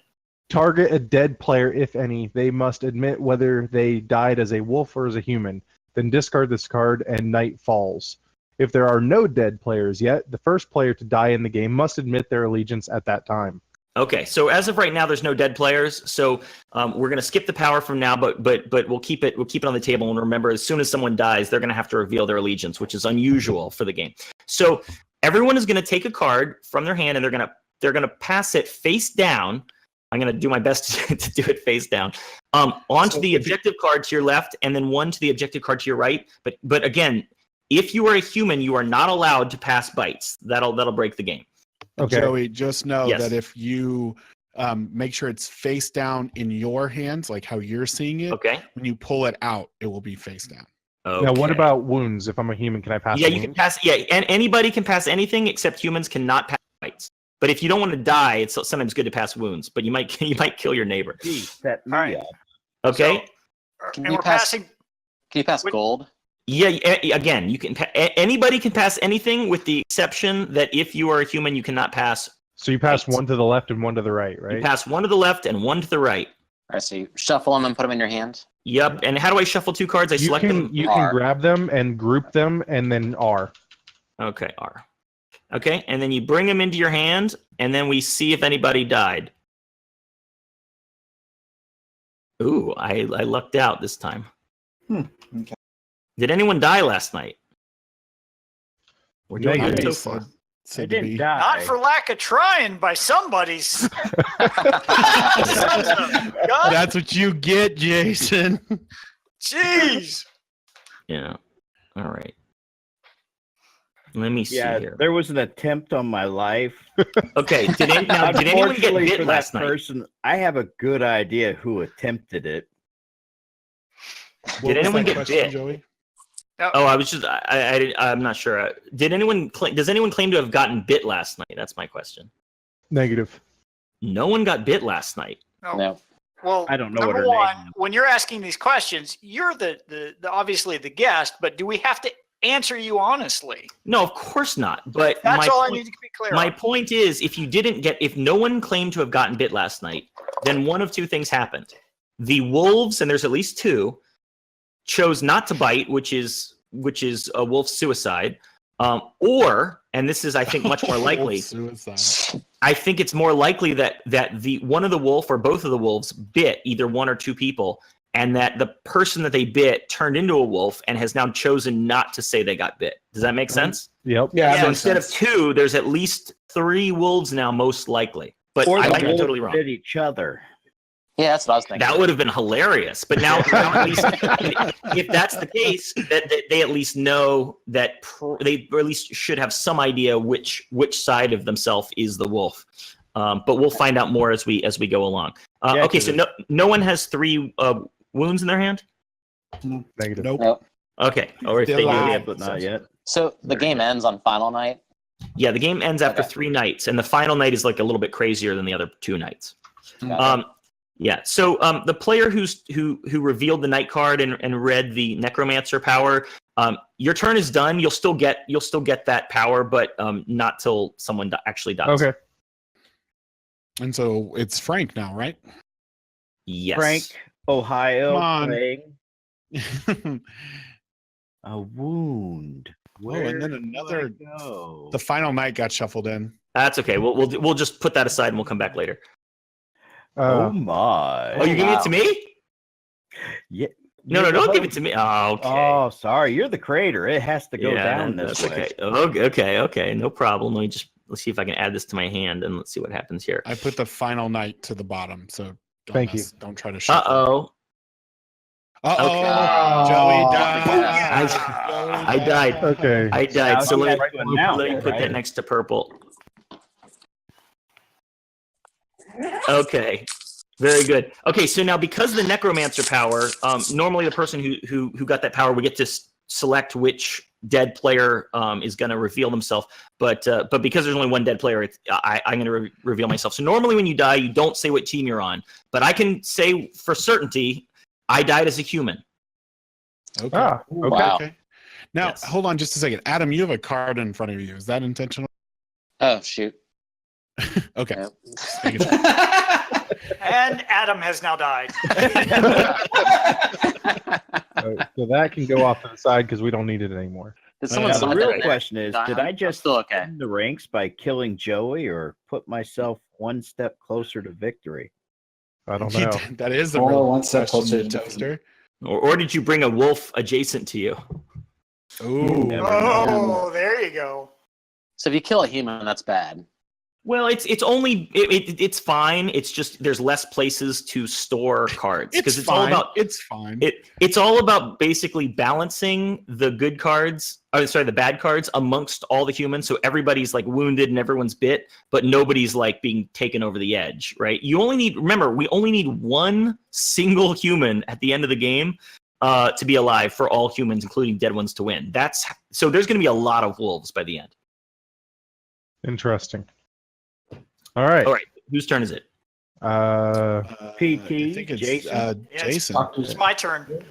Target a dead player, if any. They must admit whether they died as a wolf or as a human. Then discard this card and night falls. If there are no dead players yet, the first player to die in the game must admit their allegiance at that time. Okay. So as of right now, there's no dead players. So we're gonna skip the power from now, but we'll keep it on the table. And remember, as soon as someone dies, they're gonna have to reveal their allegiance, which is unusual for the game. So everyone is gonna take a card from their hand and they're gonna pass it face down. I'm going to do my best to do it face down. Onto the objective card to your left, and then one to the objective card to your right. But again, if you are a human, you are not allowed to pass bites. That'll break the game. Okay. Joey, just know Yes. that if you make sure it's face down in your hands, like how you're seeing it, Okay. when you pull it out, it will be face down. Okay. Now, what about wounds? If I'm a human, can I pass? Yeah, a you can wound? pass. Yeah, and anybody can pass anything except humans cannot pass bites. But if you don't want to die, it's sometimes good to pass wounds. But you might kill your neighbor. Gee, set me All right. up. Okay. Can And you we're pass- passing. Can you pass Wait. gold? Yeah. Again, you can. Anybody can pass anything, with the exception that if you are a human, you cannot pass. So you pass Right. one to the left and one to the right, You right? pass one to the left and one to the right. All right, so you shuffle them and put them in your hand. Yep. And how do I shuffle 2 cards? I You select can them. you can R. grab them and group them and then R. Okay, R. Okay, and then you bring them into your hand, and then we see if anybody died. Ooh, I lucked out this time. Okay. Did anyone die last night? We're doing Negative. good so far. I didn't die. Not for lack of trying by somebody's. God, That's what you get, Jason. jeez. Yeah. All right. Let me see Yeah, here. there was an attempt on my life. Okay. Did anyone get Unfortunately bit for last that night? person, I have a good idea who attempted it. What Did was anyone that get question, bit? Joey? Oh, I was just I'm not sure. Did anyone does anyone claim to have gotten bit last night? That's my question. Negative. No one got bit last night. No. Well, I don't know what number her one, name is. when you're asking these questions, you're the obviously the guest, but do we have to answer you honestly? No, of course not. But That's my all I point- need to be clear My on. point is, if no one claimed to have gotten bit last night, then one of two things happened. The wolves, and there's at least two, chose not to bite, which is a wolf suicide, or, and this is I think much more likely. Suicide. I think it's more likely that the one of the wolf or both of the wolves bit either one or two people, and that the person that they bit turned into a wolf and has now chosen not to say they got bit. Does that make sense? Yep. Yeah. that So makes instead sense. of two, there's at least 3 wolves now, most likely. But Or I the might be wolves totally wrong. bit each other. Yeah, that's what I was thinking. That would have been hilarious. But now at least, if that's the case, that they at least know that they at least should have some idea which side of themselves is the wolf. But we'll find out more as we go along. Yeah, Okay, so no one has 3 wounds in their hand. Negative. Nope. Nope. Okay, or if Still they do, alive. Yeah, but not yet. So the game ends on final night. yeah, the game ends after Okay. 3 nights, and the final night is like a little bit crazier than the other 2 nights. Gotcha. Yeah. So the player who revealed the night card and read the necromancer power, your turn is done. You'll still get that power, but not till someone actually dies. Okay. And so it's Frank now, right? Yes. Frank, Ohio, Come on. playing a wound. and then Where do another- I go? The final night got shuffled in. That's okay. We'll just put that aside and we'll come back later. Oh my! Oh, you're giving it to me? Yeah. No, You're the don't give it host. to me. Oh, okay. Oh, sorry. You're the creator. It has to go down this that's way. okay. Okay. No problem. Let's see if I can add this to my hand and let's see what happens here. I put the final night to the bottom, so don't Thank you. Don't try to Uh shuffle. oh. Uh-oh. Okay. Joey Oh, died. I died. Okay. I died. Now So you let have to announce me it, put right? that next to purple. Okay. Very good. Okay, so now because of the necromancer power, normally the person who got that power would get to select which dead player is going to reveal themselves. But because there's only one dead player, I'm going to reveal myself. So normally when you die, you don't say what team you're on. But I can say for certainty, I died as a human. Okay. Ah, okay. Wow. Okay. Now, Yes. hold on just a second. Adam, you have a card in front of you. Is that intentional? Oh shoot. Okay. Yep. Just making sure. And Adam has now died. So that can go off to the side because we don't need it anymore. Did Now, someone Now, the the slide real that right there? question is, did I I'm just still okay. win the ranks by killing Joey or put myself one step closer to victory? I don't He know. did- that is the Oh, real one step question, closer to Toaster. Or did you bring a wolf adjacent to you? Ooh. Never know. Oh, there you go. So if you kill a human, that's bad. Well, it's fine. It's just there's less places to store cards It's because it's all fine. about It's fine. it's all about basically balancing the good cards. The bad cards amongst all the humans, so everybody's like wounded and everyone's bit, but nobody's like being taken over the edge, right? We only need one single human at the end of the game to be alive for all humans, including dead ones, to win. So there's going to be a lot of wolves by the end. Interesting. All right. All right, whose turn is it? PT, I think it's Jason? Yeah, it's- Jason. It's my turn.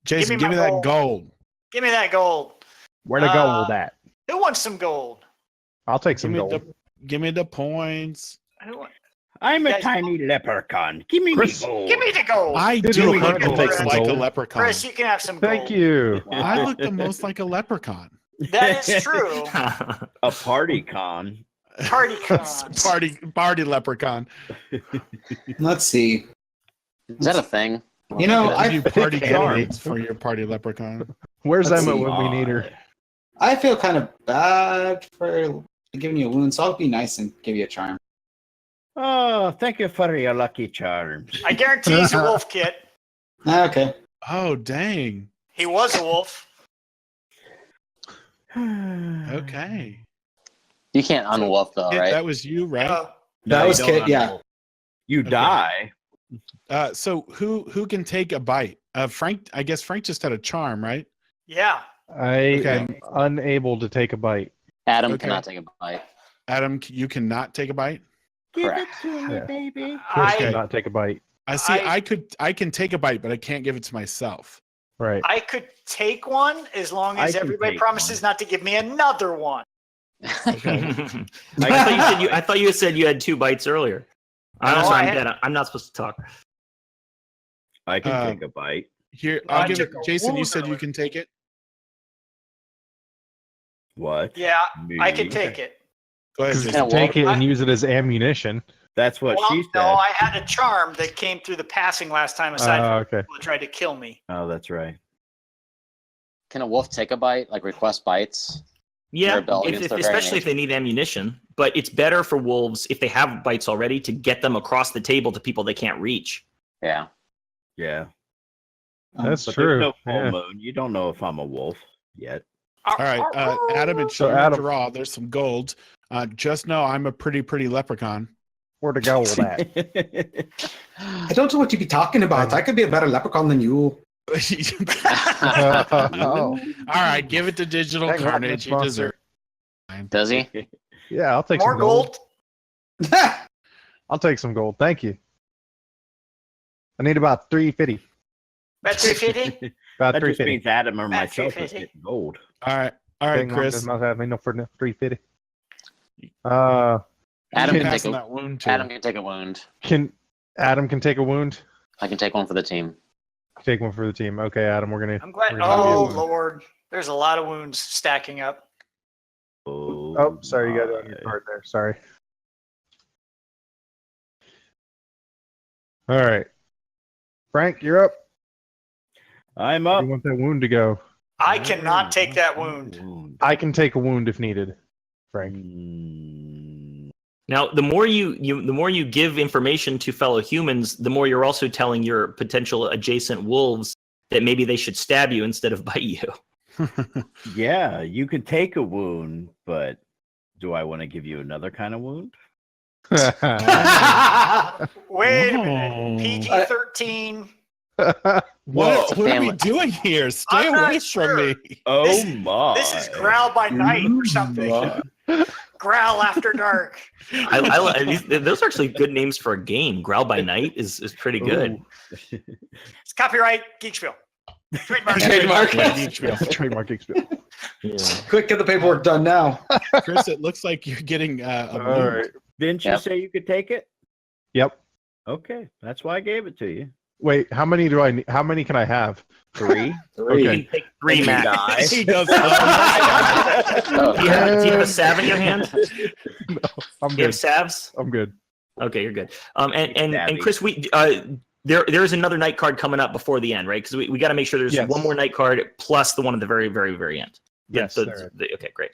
Jason, give me give me my that gold. Give me that gold. Where to go with that? Who wants some gold? I'll take Give some me gold. give me the points. Who want- I'm a Guys- tiny leprechaun. Give me Chris, me gold. Give me the gold. I Digital do card look will the take most some like a gold. leprechaun. Chris, you can have some gold. Thank you. I look the most like a leprechaun. That is true. A party con. Party con. Party leprechaun. Let's see. Is that a thing? You know, I do party think so. cards for your party leprechaun. Where's Let's Emma see. when we need her? I feel kind of bad for giving you a wound, so I'll be nice and give you a charm. Oh, thank you for your lucky charms. I guarantee he's a wolf, Kit. Okay. Oh, dang. He was a wolf. Okay. You can't unwolf though, Kit, right? that was you, right? That you was don't Kit, yeah. unroll. You Okay. die. So who can take a bite? Frank, I guess Frank just had a charm, right? Yeah. I Okay. am unable to take a bite. Adam Okay. cannot take a bite. Adam, you cannot take a bite. Correct. Yeah. baby. Chris I cannot take a bite. I see. I- I can take a bite, but I can't give it to myself. Right. I could take one as long I as can everybody take promises not to give me another one. Okay. I thought you said you had 2 bites earlier. I'm No, sorry, I I'm had- dead. I'm not supposed to talk. I can Uh, take a bite. Here, I I'll give it. took a Jason, you wound said you earlier. can take it. What? Yeah, I Me? can take it. Go ahead, Because Jason. take it and use it as ammunition. That's what Well, she said. no, I had a charm that came through the passing last time aside from Okay. people that tried to kill me. Oh, that's right. Can a wolf take a bite? Like request bites? Yeah, rebel against their very especially if they need ammunition. But it's better for wolves if they have bites already to get them across the table to people they can't reach. Yeah. Yeah. That's But true. there's no full Yeah. moon. You don't know if I'm a wolf yet. All right, Adam, it's So your Adam- draw. There's some gold. Just know I'm a pretty leprechaun. Where to go with that? I don't know what you be talking about. I could be a better leprechaun than you. All right, give it to Digital Hang on, Carnage. You monster. deserve. Does he? Yeah, I'll take More some gold. gold? I'll take some gold. Thank you. I need about 350. About 350? About That just 350. means Adam or Matt, myself is 350. getting gold. All right, Chris. Must have me no for 350. Adam Adam can passing take a- that wound to. Adam can take a wound. Adam can take a wound. I can take one for the team. Take one for the team. Okay, Adam, we're gonna. I'm glad. We're gonna Oh, give you one. Lord. There's a lot of wounds stacking up. Oh, sorry, you got it on your my. card there. Sorry. All right, Frank, you're up. I'm Where up. do you want that wound to go? I cannot take that wound. I can take a wound if needed. Frank. Mm, Now, the more you give information to fellow humans, the more you're also telling your potential adjacent wolves that maybe they should stab you instead of bite you. yeah, you can take a wound, but do I want to give you another kind of wound? Wait a Whoa. minute. PG-13. What are we family. doing here? Stay I'm not away sure. from me. Oh This- my! This is Growl by Night or something. Growl After Dark. Those are actually good names for a game. Growl by Night is pretty good. It's copyright Geekspiel. Trademark. Trademark. Trademark experience. Yeah. Quick, get the paperwork done now. Chris, it looks like you're getting a All wound. right. Didn't you Yep. say you could take it? Yep. Okay, that's why I gave it to you. Wait, how many do I need? How many can I have? 3. You Okay. can take 3 You max. die. He does. Oh, Do you have a salve in your hand? I'm Do you have good. salves? I'm good. Okay, you're good. And Savvy. Chris, there's another night card coming up before the end, right? Because we got to make sure there's Yes. one more night card plus the one at the very, very, very end. Yes. there is. Okay, great.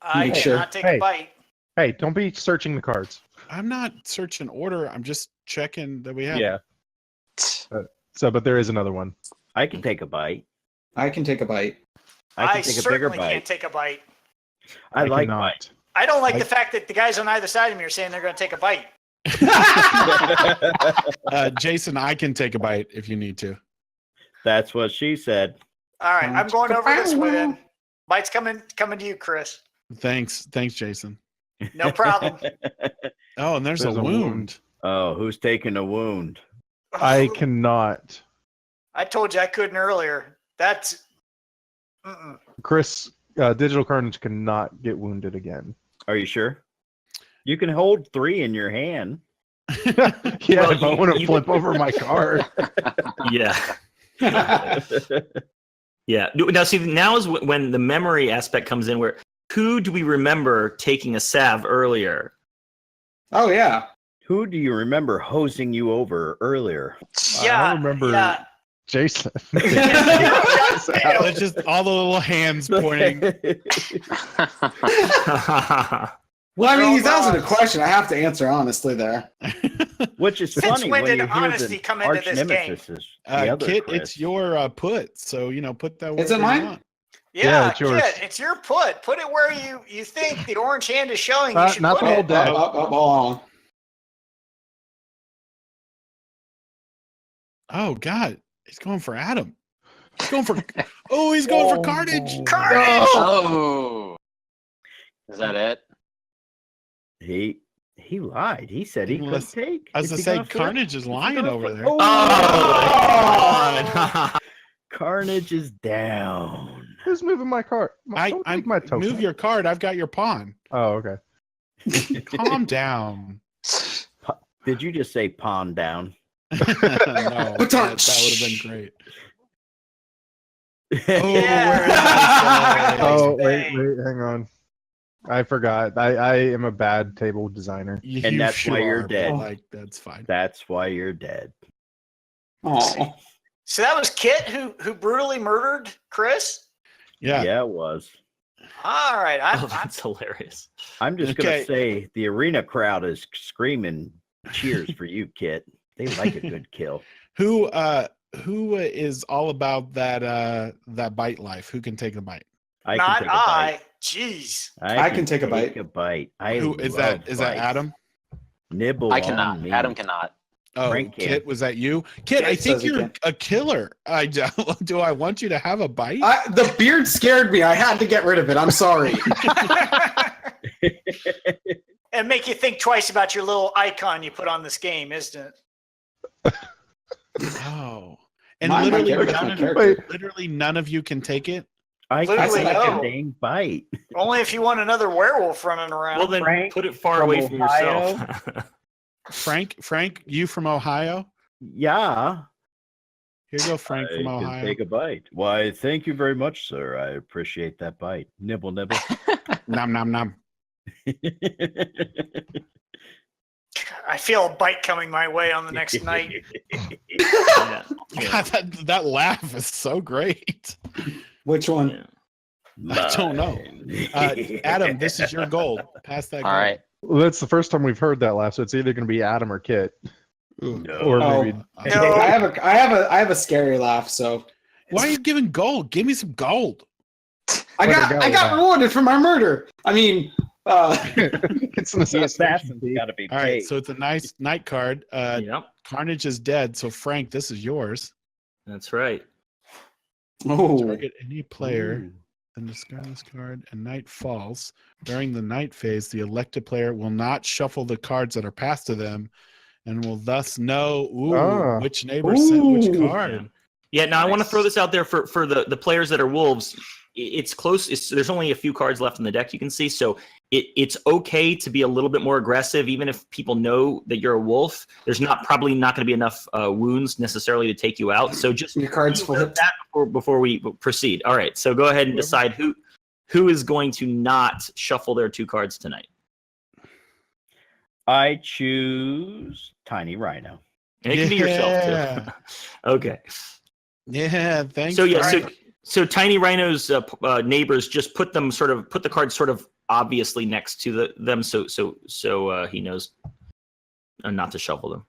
I Make sure. cannot take Hey. a bite. Hey, don't be searching the cards. I'm not searching order. I'm just checking that we have. Yeah. So, but there is another one. I can take a bite. I can take a bite. I can take a bigger certainly bite. can't take a bite. I like cannot. bite. I don't like I- the fact that the guys on either side of me are saying they're going to take a bite. Jason, I can take a bite if you need to. That's what she said. All right, I'm going over this way then. Bite's coming to you, Chris. Thanks, Jason. No problem. Oh, and there's There's a a wound. Oh, who's taking a wound? I cannot. I told you I couldn't earlier. That's. Mm-mm. Chris, Digital Carnage cannot get wounded again. Are you sure? You can hold 3 in your hand. Yeah, Well, if I you- want to you- flip over my card. Yeah. Yeah. Now, see, now is when the memory aspect comes in. Where who do we remember taking a salve earlier? Oh yeah. Who do you remember hosing you over earlier? Yeah, I remember yeah. Jason. It's just all the little hands pointing. Well, I mean, he's Oh, asking a God. question. I have to answer honestly there. Which is Since funny when when did you hear honesty the come into arch this game? nemesis is the other Kit, Chris. it's your put. So, put that Is it wherever you mine? want. Yeah, it's yours. Kit, it's your put. Put it where you think the orange hand is showing you Not- should not put the whole it. deck. Hold on. Oh, God. He's going for Adam. He's going for. Oh, he's going for Carnage. Carnage! Oh, is that it? He lied. He said he Unless- couldn't take. I was Is going he to say, gonna flip? Carnage is Is he lying gonna over flip? there. Oh! Carnage is down. Who's moving my card? Don't I take my token. move your card. I've got your pawn. Oh, okay. Calm down. Did you just say pawn down? No, that would have been great. Oh, Yeah. where is my Oh, Nice. wait, hang on. I forgot. I am a bad table designer. And that's why you're but, dead. Like, that's fine. That's why you're dead. Oh, So that was Kit who brutally murdered Chris? Yeah. it was. All right. Oh, that's hilarious. I'm just Okay. gonna say the arena crowd is screaming cheers for you, Kit. They like a good kill. Who is all about that bite life? Who can take the bite? I Not can take a bite. I. Jeez. I can take a bite. A bite. I Who is that? love Is that bites. Adam? Nibble. I on cannot. me. Adam cannot. Oh, Frank can. Kit, was that you? Kit, I Kit think says he you're can. a killer. Do I want you to have a bite? the beard scared me. I had to get rid of it. I'm sorry. And make you think twice about your little icon you put on this game, isn't it? Oh, and My literally, character. literally none of you can take it. I Literally, can take no. a dang bite. Only if you want another werewolf running around. Well, then Frank put it far from away from Ohio? yourself. Frank, you from Ohio? Yeah. Here you go, Frank from I can Ohio. take a bite. Why, thank you very much, sir. I appreciate that bite. Nibble, nibble. Nom nom nom. I feel a bite coming my way on the next night. Yeah. God, that laugh is so great. Which one? Yeah. I don't know. Adam, this is your gold. Pass that. All right. Well, that's the first time we've heard that laugh, so it's either going to be Adam or Kit, Gold. or Oh. maybe. No. I have a scary laugh. So Why are you giving gold? Give me some gold. I got rewarded for my murder. I mean, It's an The assassination. assassin's got to be All right, paid. so it's a nice night card. Yep, Carnage is dead. So Frank, this is yours. that's right. oh, Target any player and discard this card, and night falls. During the night phase, the elected player will not shuffle the cards that are passed to them, and will thus know which neighbor sent which Ooh. card. Yeah. Now I want to Nice. throw this out there for the players that are wolves. It's close. There's only a few cards left in the deck you can see, so it's okay to be a little bit more aggressive, even if people know that you're a wolf. There's probably not going to be enough wounds necessarily to take you out. So just your cards think about flipped. that before we proceed. All right. So go ahead and decide who is going to not shuffle their two cards tonight. I choose Tiny Rhino. And it can be yourself too. Okay. Yeah, thanks. So yeah, Frank. so Tiny Rhino's neighbors just put the cards sort of obviously next to them, so he knows not to shuffle them.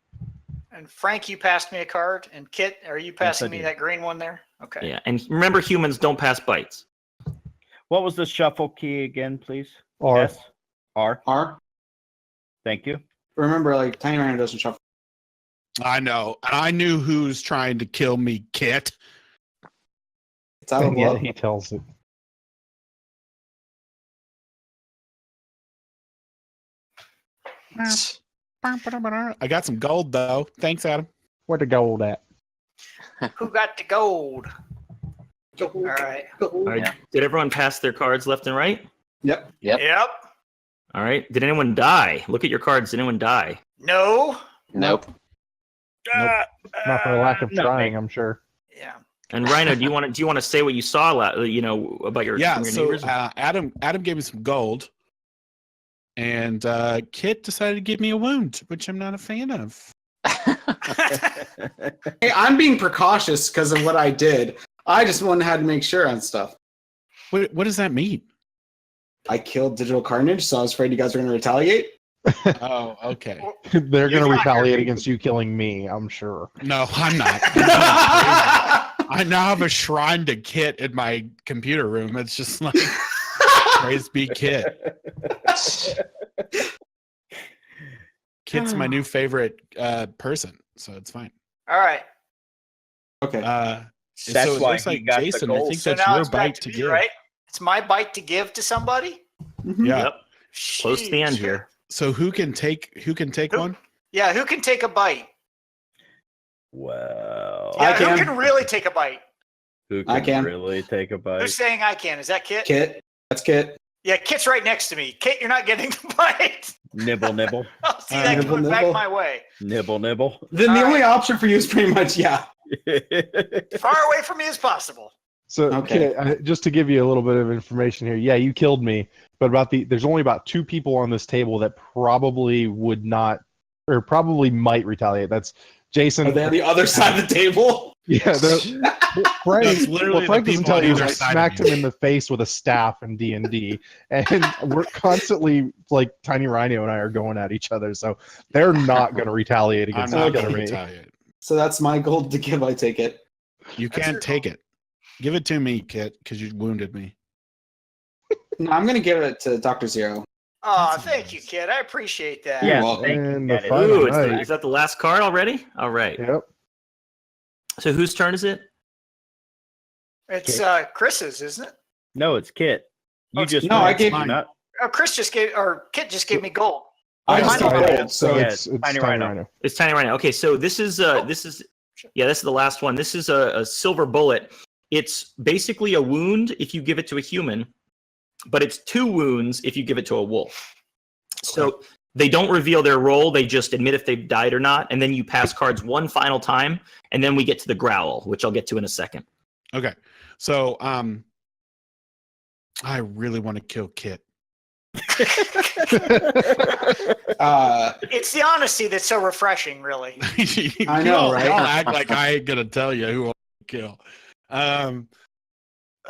And Frank, you passed me a card. And Kit, are you passing me did. that green one there? Okay. Yeah, and remember, humans don't pass bites. What was the shuffle key again, please? Or S? R. R. Thank you. Remember, like Tiny Rhino doesn't shuffle. I know. I knew who's trying to kill me, Kit. It's out of and yet love. he tells it. I got some gold though. Thanks, Adam. Where the gold at? Who got the gold? All right. All right. Yeah. Did everyone pass their cards left and right? Yep. Yep. Yep. All right. Did anyone die? Look at your cards. Did anyone die? No. Nope. Not for lack of nothing. trying, I'm sure. Yeah. And Rhino, do you want to say what you saw? About your Yeah. your So neighbors? Adam gave me some gold. and Kit decided to give me a wound, which I'm not a fan of. Hey, I'm being precautious because of what I did. I just had to make sure on stuff. What does that mean? I killed Digital Carnage, so I was afraid you guys were going to retaliate. Oh, okay. They're going to You're retaliate against you killing me, I'm sure. No, I'm not. I now have a shrine to Kit in my computer room. It's just like, praise be Kit. Kit's my new favorite person, so it's fine. All right. Okay. So That's it why looks he like got the Jason. I gold. think So that's now your it's back bite to me, give. right? It's my bite to give to somebody. Yeah. Yep. Close to the end Sheesh. here. So who can take Who- one? Yeah, who can take a bite? Well, Yeah, I can. who can really take a bite? who I can can. really take a bite? Who's saying I can? Is that Kit? Kit. That's Kit. Yeah, Kit's right next to me. Kit, you're not getting the bite. Nibble, nibble, I'll see that Nibble, coming back nibble. my way. nibble, nibble. Then All the right. only option for you is pretty much, yeah. Far away from me as possible. So, Okay. Kit, just to give you a little bit of information here, yeah, you killed me, but there's only about 2 people on this table that probably would not, or probably might retaliate. That's Jason. Are they on the other side of the table? Yeah, Frank. That's literally Frank the doesn't people tell on you either I side of smacked you. him in the face with a staff in D&D, and we're constantly like Tiny Rhino and I are going at each other, so they're not going to retaliate I'm against not each going other. to Me. retaliate. So that's my gold to give. I take it. You That's can't your take it. Give it to me, Kit, because you wounded me. No, I'm going to give it to Dr. Zero. Oh, That's thank you, nice. Kid. I appreciate that. Yeah, welcome. thank you. And Get the it. final Ooh, night. is that the last card already? All right. Yep. So whose turn is it? It's Chris's, isn't it? No, it's Kit. You Oh, it's- just No, I went, gave- did you not. Oh, Kit just gave me gold. I Yeah, just mine got don't- gold. So Yeah, it's Tiny Tiny Rhino. Rhino. It's Tiny Rhino. Okay, so this is this is the last one. This is a silver bullet. It's basically a wound if you give it to a human, but it's 2 wounds if you give it to a wolf. So they don't reveal their role. They just admit if they've died or not, and then you pass cards one final time, and then we get to the growl, which I'll get to in a second. Okay. So I really want to kill Kit. It's the honesty that's so refreshing, really. I know, right? Y'all act like I ain't gonna tell you who I kill.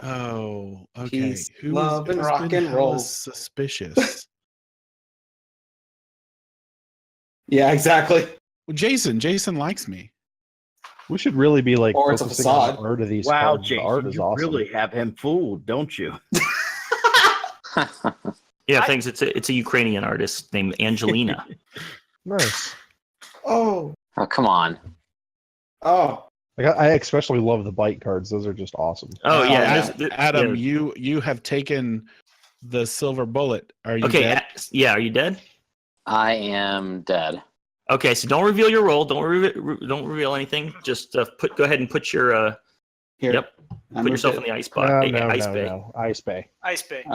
Oh, okay. Peace, love, and rock been and roll. hella suspicious? yeah, exactly. Well, Jason likes me. We should really be like Or it's a focusing on facade. the art of these Wow, cards. The art Jason, is you awesome. really have him fooled, don't you? Yeah, I- thanks. It's a Ukrainian artist named Angelina. Nice. Oh, Oh, come on. oh. Like I especially love the bite cards. Those are just awesome. Oh yeah, yeah. Adam, yeah. you have taken the silver bullet. Are you Okay, dead? yeah. Are you dead? I am dead. Okay, so don't reveal your role. Don't reveal anything. Just go ahead and put your Here. Yep. I put moved yourself it. in the ice No, box. no, Ice no, bay. no. Ice Bay. Ice Bay.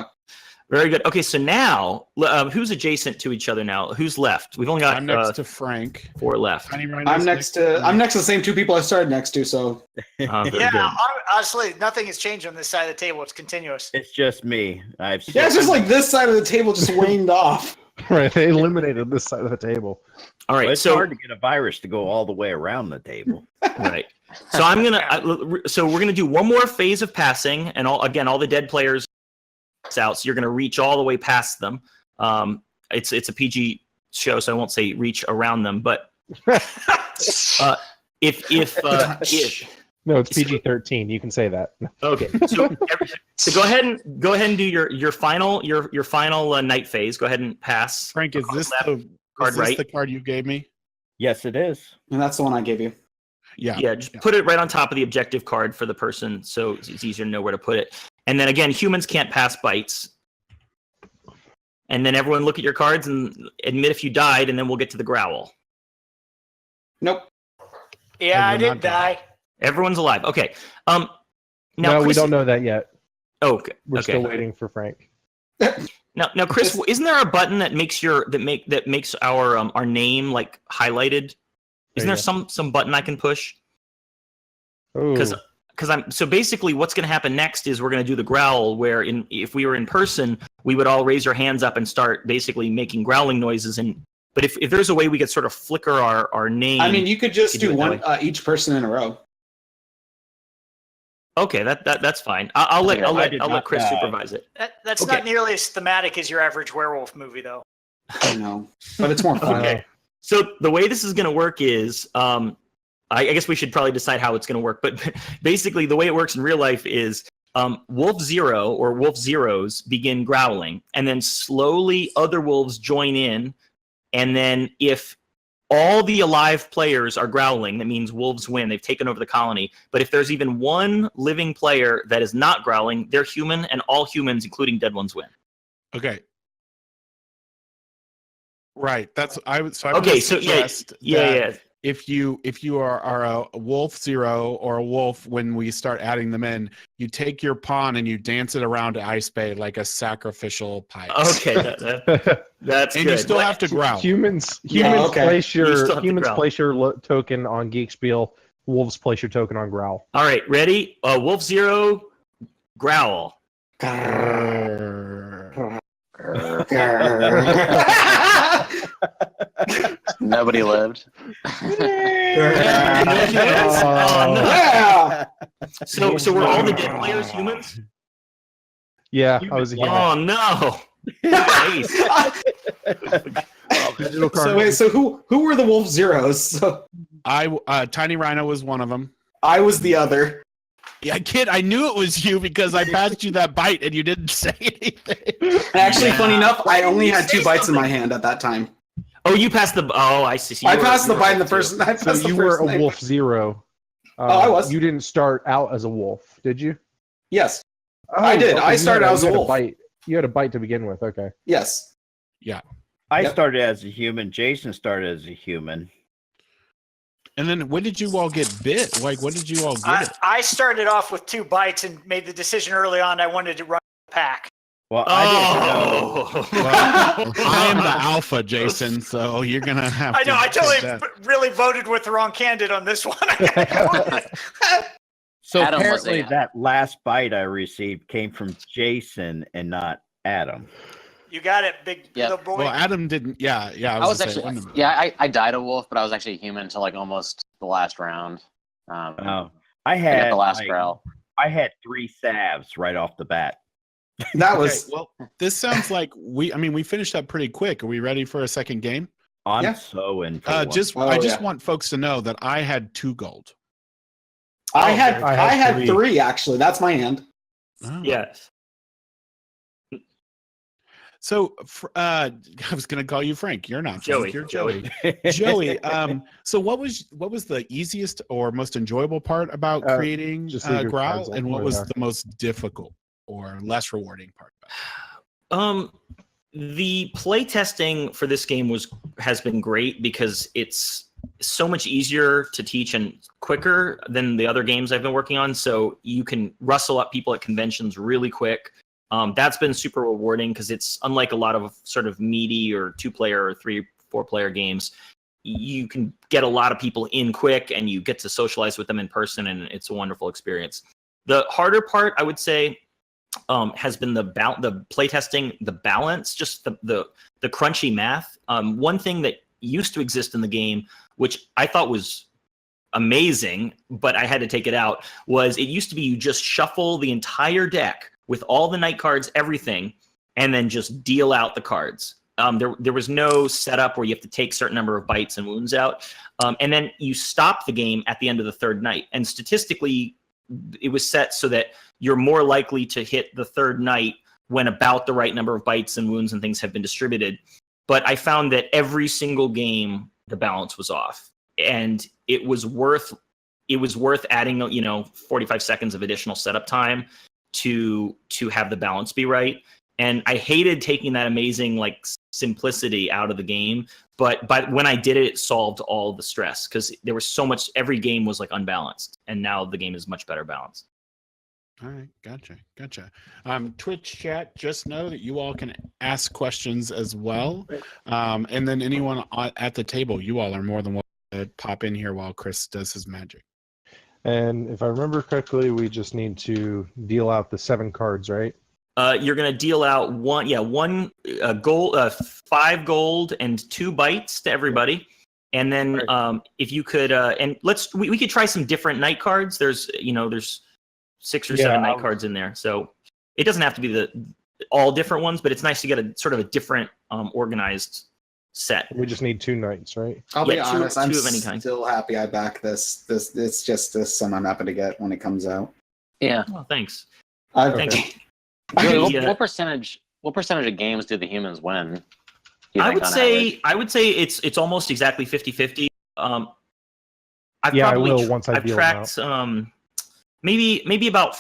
Very good. Okay, so now who's adjacent to each other now? Who's left? We've only got I'm next to Frank. 4 left. Tiny Rhino's I'm next to the same 2 people I started next to. So Very Yeah, good. honestly, nothing has changed on this side of the table. It's continuous. It's just me. I've yeah, it's just like this side of the table just waned off. Right. They eliminated this side of the table. All right, it's so hard to get a virus to go all the way around the table. right. So I'm so we're gonna do one more phase of passing, and all the dead players out. So you're gonna reach all the way past them. It's a PG show, so I won't say reach around them, but if No, it's PG-13. You can say that. okay, so go ahead and do your final night phase. Go ahead and pass. Frank, is this the Card right. the card you gave me? Yes, it is. And that's the one I gave you. Yeah. Yeah, just put it right on top of the objective card for the person, so it's easier to know where to put it. And then again, humans can't pass bites. And then everyone look at your cards and admit if you died, and then we'll get to the growl. Nope. Yeah, I Everyone did not die. Everyone's alive. Okay. Now No, we Chris, don't know that yet. Oh, okay. We're okay. still waiting for Frank. Now, Chris, isn't there a button that makes our name like highlighted? Isn't there There you some button I can push? Oh, Because so basically what's going to happen next is we're going to do the growl where if we were in person, we would all raise our hands up and start basically making growling noises. But if there's a way we could sort of flicker our name. I mean, you could just do do it that one each person in a row. Okay, that's fine. I'll let Chris supervise it. That's Okay. not nearly as thematic as your average werewolf movie, though. I know, but it's more fun. Okay. So the way this is going to work is, I guess we should probably decide how it's going to work. But basically, the way it works in real life is Wolf Zero or Wolf Zeros begin growling, and then slowly other wolves join in. And then if all the alive players are growling, that means wolves win. They've taken over the colony. But if there's even one living player that is not growling, they're human, and all humans, including dead ones, win. Okay. Right. That's I would. So I Okay, would so suggest yeah. that if you are a wolf zero or a wolf, when we start adding them in, you take your pawn and you dance it around to Ice Bay like a sacrificial pipe. Okay, that's and good. you still have to growl. Humans okay. place You still your have to growl. token on Geekspiel. Wolves place your token on Growl. All right, ready? Wolf Zero, growl. Nobody lived. Yeah. So were all the dead players humans? Yeah, I was a human. Oh no! Nice. Digital card. So wait, so who were the Wolf Zeros? So Tiny Rhino was one of them. I was the other. Yeah, kid, I knew it was you because I passed you that bite and you didn't say anything. Actually, funny enough, I only had 2 bites in my hand at that time. Oh, you passed the. Oh, I see. So I passed the bite in the first. I So passed the you were first a night. Wolf Zero. I was. You didn't start out as a wolf, did you? Yes, I did. I you started had as a wolf. bite. You had a bite to begin with. Okay. yes. I Yep. started as a human. Jason started as a human. And then when did you all get bit? Like, when did you all get it? I started off with 2 bites and made the decision early on I wanted to run the pack. Well, I didn't know. Well, I am the alpha, Jason, so you're going to have I know, I take totally that. really voted with the wrong candidate on this one. So Adam was apparently a- that last bite I received came from Jason and not Adam. You got it, big Yeah. little boy. Well, Adam didn't. Yeah. I was gonna say, actually, one of them. yeah, I died a wolf, but I was actually a human until like almost the last round. Oh, I I got had the last like, growl. I had 3 salves right off the bat. That Okay, was well, this sounds like we finished up pretty quick. Are we ready for a second game? I'm Yeah. so in for I one. just yeah. want folks to know that I had 2 gold. I had I had 3. 3 actually. That's my hand. Oh. Yes. So I was going to call you Frank. You're not Frank. Joey. You're Joey. Joey. So what was the easiest or most enjoyable part about creating just leave your cards Growl, on and what where was they are. the most difficult or less rewarding part about it? The play testing for this game has been great because it's so much easier to teach and quicker than the other games I've been working on. So you can rustle up people at conventions really quick. That's been super rewarding because it's unlike a lot of sort of meaty or 2-player or 3-4-player games. You can get a lot of people in quick and you get to socialize with them in person, and it's a wonderful experience. The harder part, I would say, has been the playtesting, the balance, just the crunchy math. One thing that used to exist in the game, which I thought was amazing, but I had to take it out, was it used to be you just shuffle the entire deck with all the night cards, everything, and then just deal out the cards. There was no setup where you have to take a certain number of bites and wounds out. And then you stop the game at the end of the 3rd night. And statistically, it was set so that you're more likely to hit the 3rd night when about the right number of bites and wounds and things have been distributed. But I found that every single game, the balance was off. And it was worth adding, 45 seconds of additional setup time to have the balance be right. And I hated taking that amazing simplicity out of the game, but when I did it, it solved all the stress because there was so much. Every game was unbalanced, and now the game is much better balanced. All right, gotcha. Twitch chat, just know that you all can ask questions as well, and then anyone at the table, you all are more than welcome to pop in here while Chris does his magic. And if I remember correctly, we just need to deal out the 7 cards, right? You're gonna deal out one gold, 5 gold, and 2 bites to everybody. And then if you could, and we could try some different night cards. There's 6 or 7 night cards in there, so it doesn't have to be all different ones, but it's nice to get a sort of a different organized set. We just need 2 nights, right? I'll be honest, I'm two of any kind. still happy I back this. It's just this sum I'm happy to get when it comes out. Yeah. Oh, thanks. I've, Really, Yeah. what percentage of games do the humans win? I would say it's almost exactly 50-50. I've tracked maybe about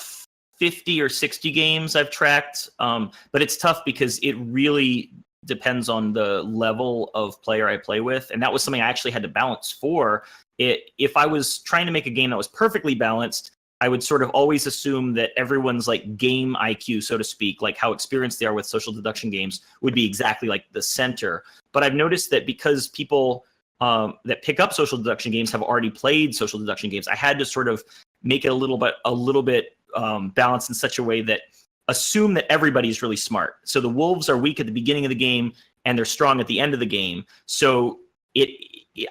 50 or 60 games I've tracked, but it's tough because it really depends on the level of player I play with, and that was something I actually had to balance for it. If I was trying to make a game that was perfectly balanced, I would sort of always assume that everyone's like game IQ, so to speak, like how experienced they are with social deduction games, would be exactly like the center. But I've noticed that because people that pick up social deduction games have already played social deduction games, I had to sort of make it a little bit balanced in such a way that assume that everybody's really smart. So the wolves are weak at the beginning of the game and they're strong at the end of the game. So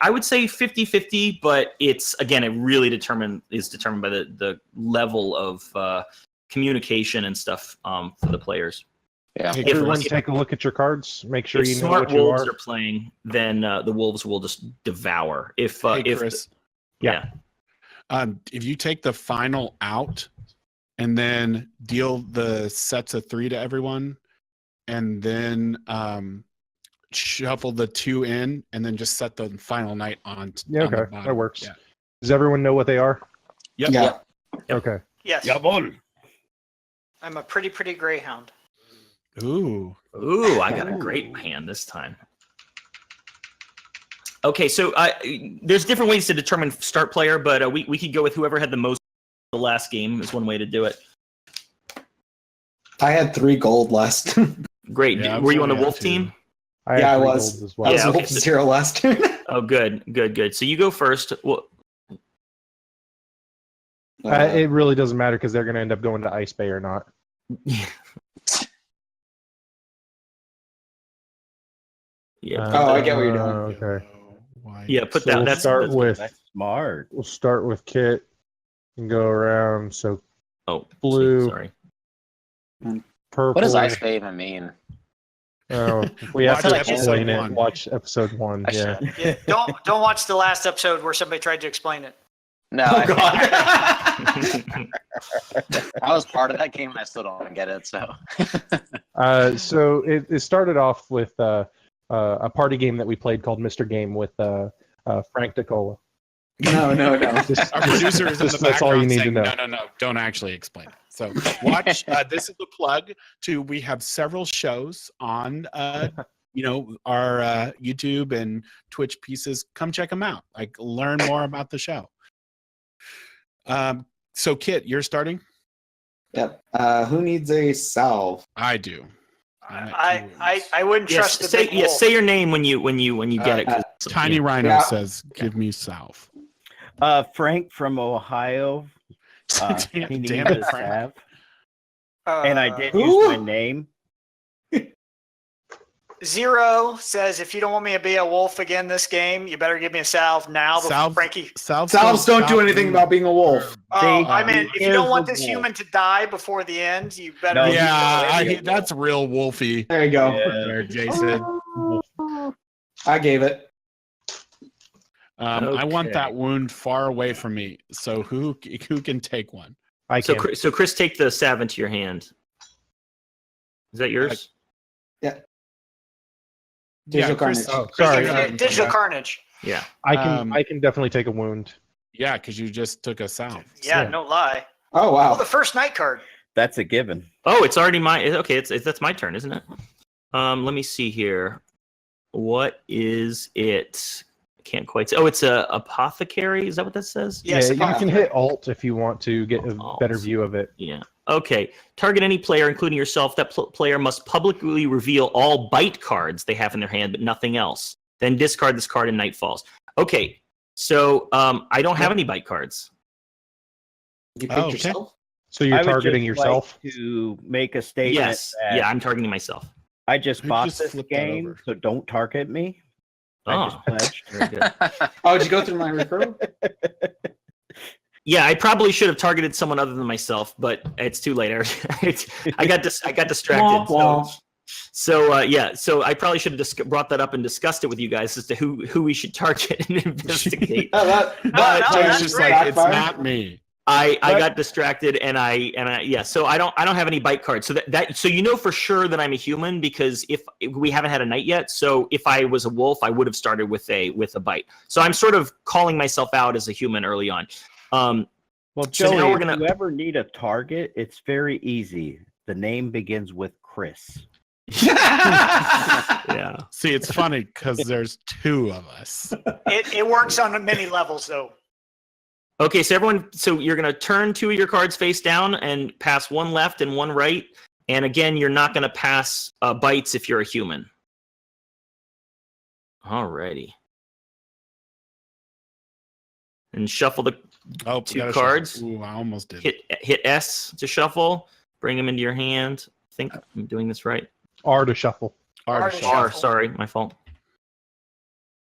I would say 50-50, but it's, again, it really is determined by the level of communication and stuff for the players. Yeah. Hey, everyone take a look at your cards. Make sure If you know smart what you wolves are. are playing, then the wolves will just devour. If Chris, yeah. if you take the final out and then deal the sets of 3 to everyone, and then shuffle the 2 in, and then just set the final night on. Yeah, on the okay, bottom. that works. Yeah. Does everyone know what they are? Yep. Yeah. Okay. Yes. on. I'm a pretty greyhound. Ooh. I got a great hand this time. Okay, so there's different ways to determine start player, but we could go with whoever had the most the last game is one way to do it. I had 3 gold last. Great. Yeah, Were you on the yeah, wolf too. team? Yeah, I three was. golds as I well. was Yeah, okay, wolf so- 0 last turn. Oh, good. So you go first. Well, It really doesn't matter because they're going to end up going to Ice Bay or not. yeah. Oh, I get what you're doing. Okay. Why? Yeah, put So that. we'll That's start with That's smart. we'll start with Kit and go around. So Oh, blue. Sorry. purple. What does Ice Bay even mean? Oh, we have Watch to episode explain it. 1. Watch episode 1. I Yeah. should. Yeah, don't watch the last episode where somebody tried to explain it. No, Oh I god. was part of that game and I still don't get it. So So it started off with a party game that we played called Mr. Game with Frank DiCola. No. Just- Our producer is in the That's all you background need to saying, know. no, don't actually explain it. So watch. This is the plug to. We have several shows on, our YouTube and Twitch pieces. Come check them out. Like learn more about the show. So Kit, you're starting. Yep. Who needs a salve? I do. I'm at 2 I wouldn't Yes, trust the big wolf. say your name when you get it. 'cause- Tiny yeah. Rhino Yeah. says, "Give me salve." Frank from Ohio. He Damn needs it, a Frank. salve. And I did Who? use my name. Zero says, if you don't want me to be a wolf again this game, you better give me a salve now. Before Salve- Frankie. Salves Salves don't do stop anything you. about being a wolf. Oh, They- I mean, if you don't want Here's this the wolf. human to die before the end, you better. No, Yeah, that's real wolfy. There you go. There, Jason. I gave it. I want Okay. that wound far away from me. So who can take one? I So, can. So Chris, take the salve into your hand. Is that yours? Digital Chris. Carnage. Oh, sorry. Digital carnage. Yeah. I can definitely take a wound. Yeah, because you just took us out. Yeah, Yeah. no lie. Oh Oh, wow. the first night card. That's a given. Oh, it's already my. Okay, that's my turn, isn't it? Let me see here. What is it? I can't quite say. Oh, it's a apothecary. Is that what that says? Yes, yeah, you can apothecary. hit Alt if you want to get a Alt. better view of it. Yeah. Okay. Target any player, including yourself. That player must publicly reveal all bite cards they have in their hand, but nothing else. Then discard this card and night falls. Okay. So I don't have any bite cards. You picked okay. yourself. So you're I would targeting just yourself. like to make a statement. Yes. that Yeah, I'm targeting myself. I just Who'd bought just this flip that game, over? so don't target me. I just Oh, pledged. very good. Oh, did you go through my referral? Yeah, I probably should have targeted someone other than myself, but it's too late. I got distracted. So I probably should have brought that up and discussed it with you guys as to who we should target and investigate. Oh, no, Joe's that's just great. like, it's not me. I got distracted and I so I don't have any bite cards. So so you know for sure that I'm a human because if we haven't had a night yet, so if I was a wolf, I would have started with a bite. So I'm sort of calling myself out as a human early on. Well, So now Joey, we're gonna- if you ever need a target, it's very easy. The name begins with Chris. Yeah. See, it's funny because there's two of us. It works on many levels though. Okay, so everyone, so you're gonna turn 2 of your cards face down and pass one left and one right. And again, you're not gonna pass bites if you're a human. Alrighty. And shuffle the Oh, 2 gotta cards. shuffle. Ooh, I almost did. Hit S to shuffle. Bring them into your hand. I think I'm doing this right. R to shuffle. R R to to shuffle. R, sorry, my fault.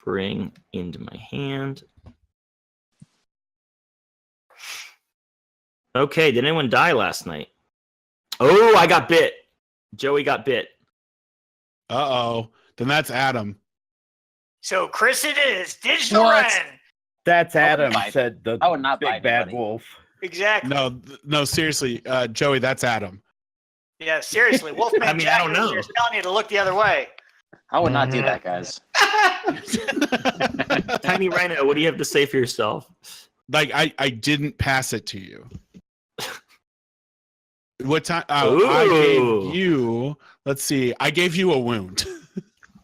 Bring into my hand. Okay, did anyone die last night? Oh, I got bit. Joey got bit. Uh-oh. Then that's Adam. So Chris, it is digital What? Ren. That's I would Adam, bite- said the I would not big bite bad anybody. wolf. Exactly. No, seriously, Joey, that's Adam. Yeah, seriously. Wolfman I mean, I don't Jack is know. just telling you to look the other way. I would not do that, guys. Tiny Rhino, what do you have to say for yourself? Like, I didn't pass it to you. What time? Oh, I Ooh. gave you, let's see, I gave you a wound.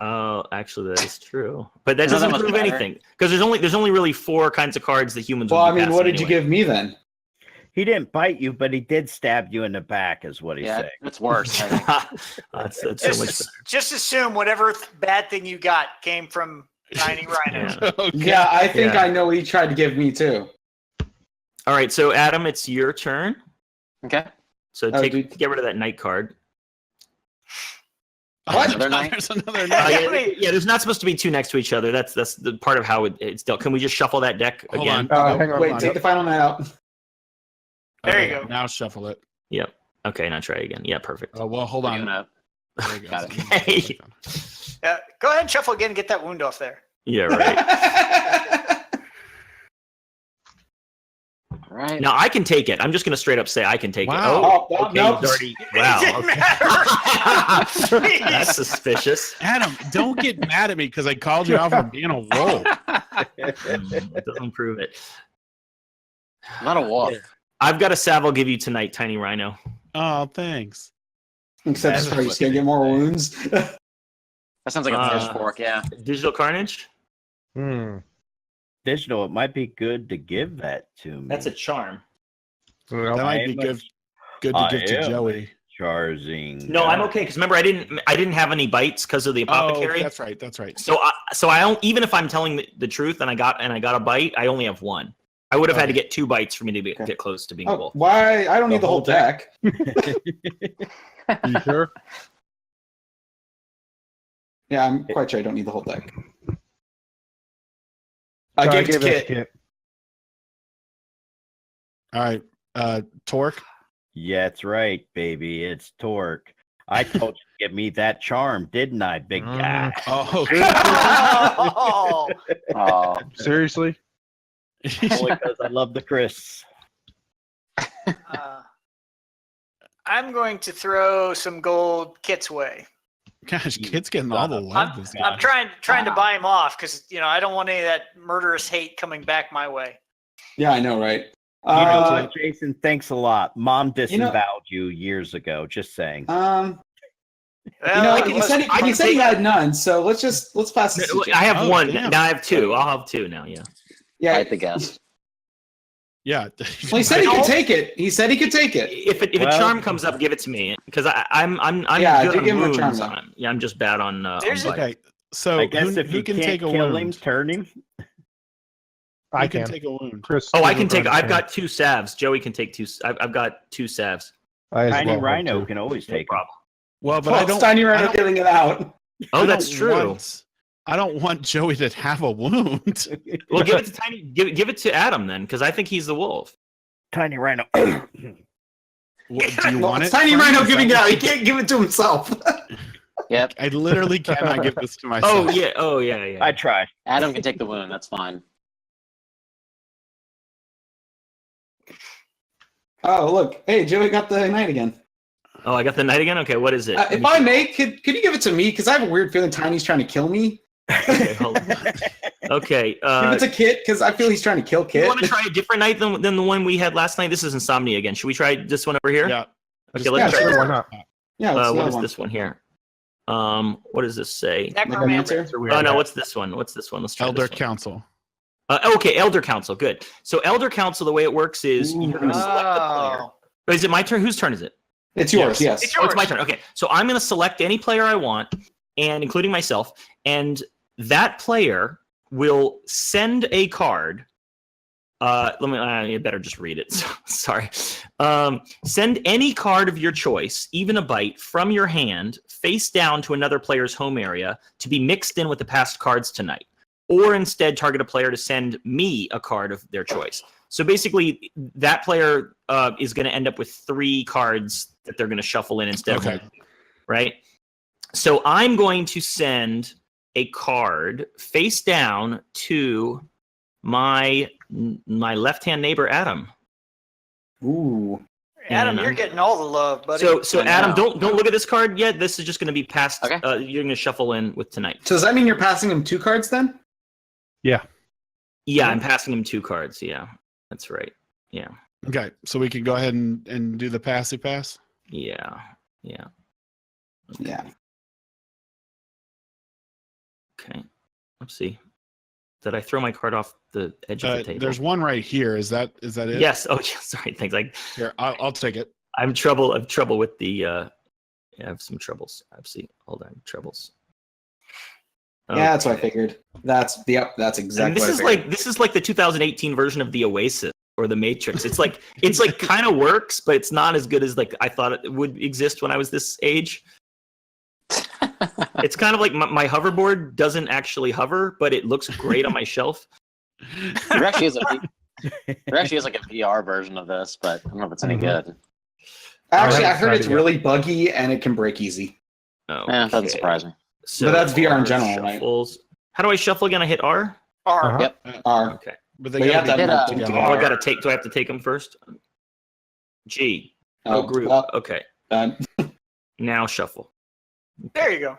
Oh, actually, that is true, but that Isn't that doesn't much prove better? anything because there's only really 4 kinds of cards that humans. Well, would I be mean, what passing did you anyway. give me then? He didn't bite you, but he did stab you in the back, is what he's Yeah, saying. it's worse. I think. that's so much better. Just assume whatever bad thing you got came from Tiny Rhino. Yeah. Okay. Yeah, I think Yeah. I know what he tried to give me too. All right, so Adam, it's your turn. Okay. So Oh, get rid of that night card. What? Another night? There's another Uh, night. yeah, there's not supposed to be 2 next to each other. That's the part of how it's dealt. Can we just shuffle that deck Hold again? on. hang on, Wait, hold on. take the final night out. There you Okay, go. Now shuffle it. Yep. Okay, now try again. Yeah, perfect. Oh, well, hold We're on. gonna- There we go. Got it. Go ahead and shuffle again and get that wound off there. Yeah, right. All right. Now I can take it. I'm just gonna straight up say I can take Wow. it. Oh, Okay, nope. he's already. It Wow. didn't Okay. matter. That's suspicious. Adam, don't get mad at me because I called you out for being a wolf. It doesn't prove it. Not a wolf. I've got a salve I'll give you tonight, Tiny Rhino. Oh, thanks. Except That's for you're what gonna they get more say. wounds. That sounds like a fish fork. Yeah. Digital Carnage. Digital, it might be good to give that to me. That's a charm. Well, That might be am a- good to I give to am Joey. Charzing. No, I'm okay because remember I didn't have any bites because of the Oh, apothecary. that's right. That's right. So I don't, even if I'm telling the truth and I got a bite, I only have 1. I would have had to get 2 bites for me to get close to being a Oh, wolf. why? I don't need the whole deck. you sure? Yeah, I'm quite sure I don't need the whole deck. I I gave gave it it to to Kit. Kit. All right. Torque. Yeah, that's right, baby. It's Torque. I told you to give me that charm, didn't I, big guy? Oh, Oh, Oh, Seriously? Only because I love the Chris. I'm going to throw some gold Kit's way. gosh, Kit's getting all the love. This I'm trying to buy him off because I don't want any of that murderous hate coming back my way. Yeah, I know, right? You know what, Jason? Thanks a lot. Mom disavowed you years ago. Just saying. Well, He said he had none, so let's pass this. to Jim. I have Oh, 1. damn. Now I have 2. I'll have 2 now. Yeah. Yeah, fight the guest. Yeah. well, he said he could take it. He said he could take it. If a charm comes up, give it to me because I'm Yeah, good do on give him a wounds. charm, though. Yeah, I'm just bad on. There's bites. Okay. So I guess if who you can can't take a kill wound? him, turn him. I You can can. take a wound. Chris. Oh, I can take. Rhino I've got 2 salves. Joey can take 2. I've got 2 salves. I as Tiny well have Rhino two. can always No take 'em. problem. Well, but Well, I don't. Tiny I Rhino don't- giving it out. Oh, I that's don't true. I don't want Joey to have a wound. Well, give it to Tiny. Give it to Adam then, because I think he's the wolf. Tiny Rhino. What, do you Well, want it's it? Tiny Frank? Rhino Is giving that it out. what He you- can't give it to himself. Yep. I literally cannot give this to myself. Oh yeah. Oh yeah. Yeah. I try. Adam can take the wound. That's fine. Oh, look. Hey, Joey got the knight again. Oh, I got the knight again. Okay, what is it? If I may, could you give it to me? Because I have a weird feeling Tiny's trying to kill me. Okay, hold on. Okay. Give it to Kit, because I feel he's trying to kill You Kit. want to try a different night than the one we had last night? This is Insomnia again. Should we try this one over here? Yeah. Okay, Just- let's yeah, try. sure. Why not? Yeah, what's the What other is one? this one here? What does this say? Necromancer? Oh no, what's this one? What's this one? Let's try Elder this one. Council. Okay, Elder Council. Good. So Elder Council, the way it works is you're going to select the player. Oh. Is it my turn? Whose turn is it? It's yours, yes. It's Oh, it's my yours. turn. Okay, so I'm going to select any player I want, and including myself, and that player will send a card. Let me. I better just read it. Sorry. Send any card of your choice, even a byte, from your hand face down to another player's home area to be mixed in with the past cards tonight, or instead target a player to send me a card of their choice. So basically, that player is going to end up with 3 cards that they're going to shuffle in instead of Okay. one, right? So I'm going to send a card face down to my left-hand neighbor, Adam. Ooh. Adam, And you're getting all the love, buddy. So I Adam, know. don't look at this card yet. This is just going to be passed. Okay. You're going to shuffle in with tonight. So does that mean you're passing him 2 cards then? Yeah, I'm passing him 2 cards. Yeah, that's right. Yeah, Okay, so we can go ahead and do the passy pass. yeah. Yeah. Okay. Let's see. Did I throw my card off the edge of the table? There's one right here. Is that it? Yes. Oh, yeah. Sorry. Thanks. Here, I'll take it. I'm trouble with the. I have some troubles. Obviously, hold on. Troubles. Yeah, that's what I Okay. figured. That's exactly And this what is I figured. this is like the 2018 version of the Oasis or the Matrix. It's like kind of works, but it's not as good as like I thought it would exist when I was this age. It's kind of like my hoverboard doesn't actually hover, but it looks great on my shelf. There actually is like a VR version of this, but I don't know if it's any good. Actually, I I haven't heard tried it's it yet. really buggy and it can break easy. Oh, Yeah, doesn't surprise me. So But that's VR in general, right? shuffles. How do I shuffle again? I hit R. R. Uh-huh. Yep. R. Okay. But they But you gotta have to be have grouped multiple together. Oh, I gotta take. Do I have to take them first? G. Oh, group. well, Okay. Now shuffle. There you go.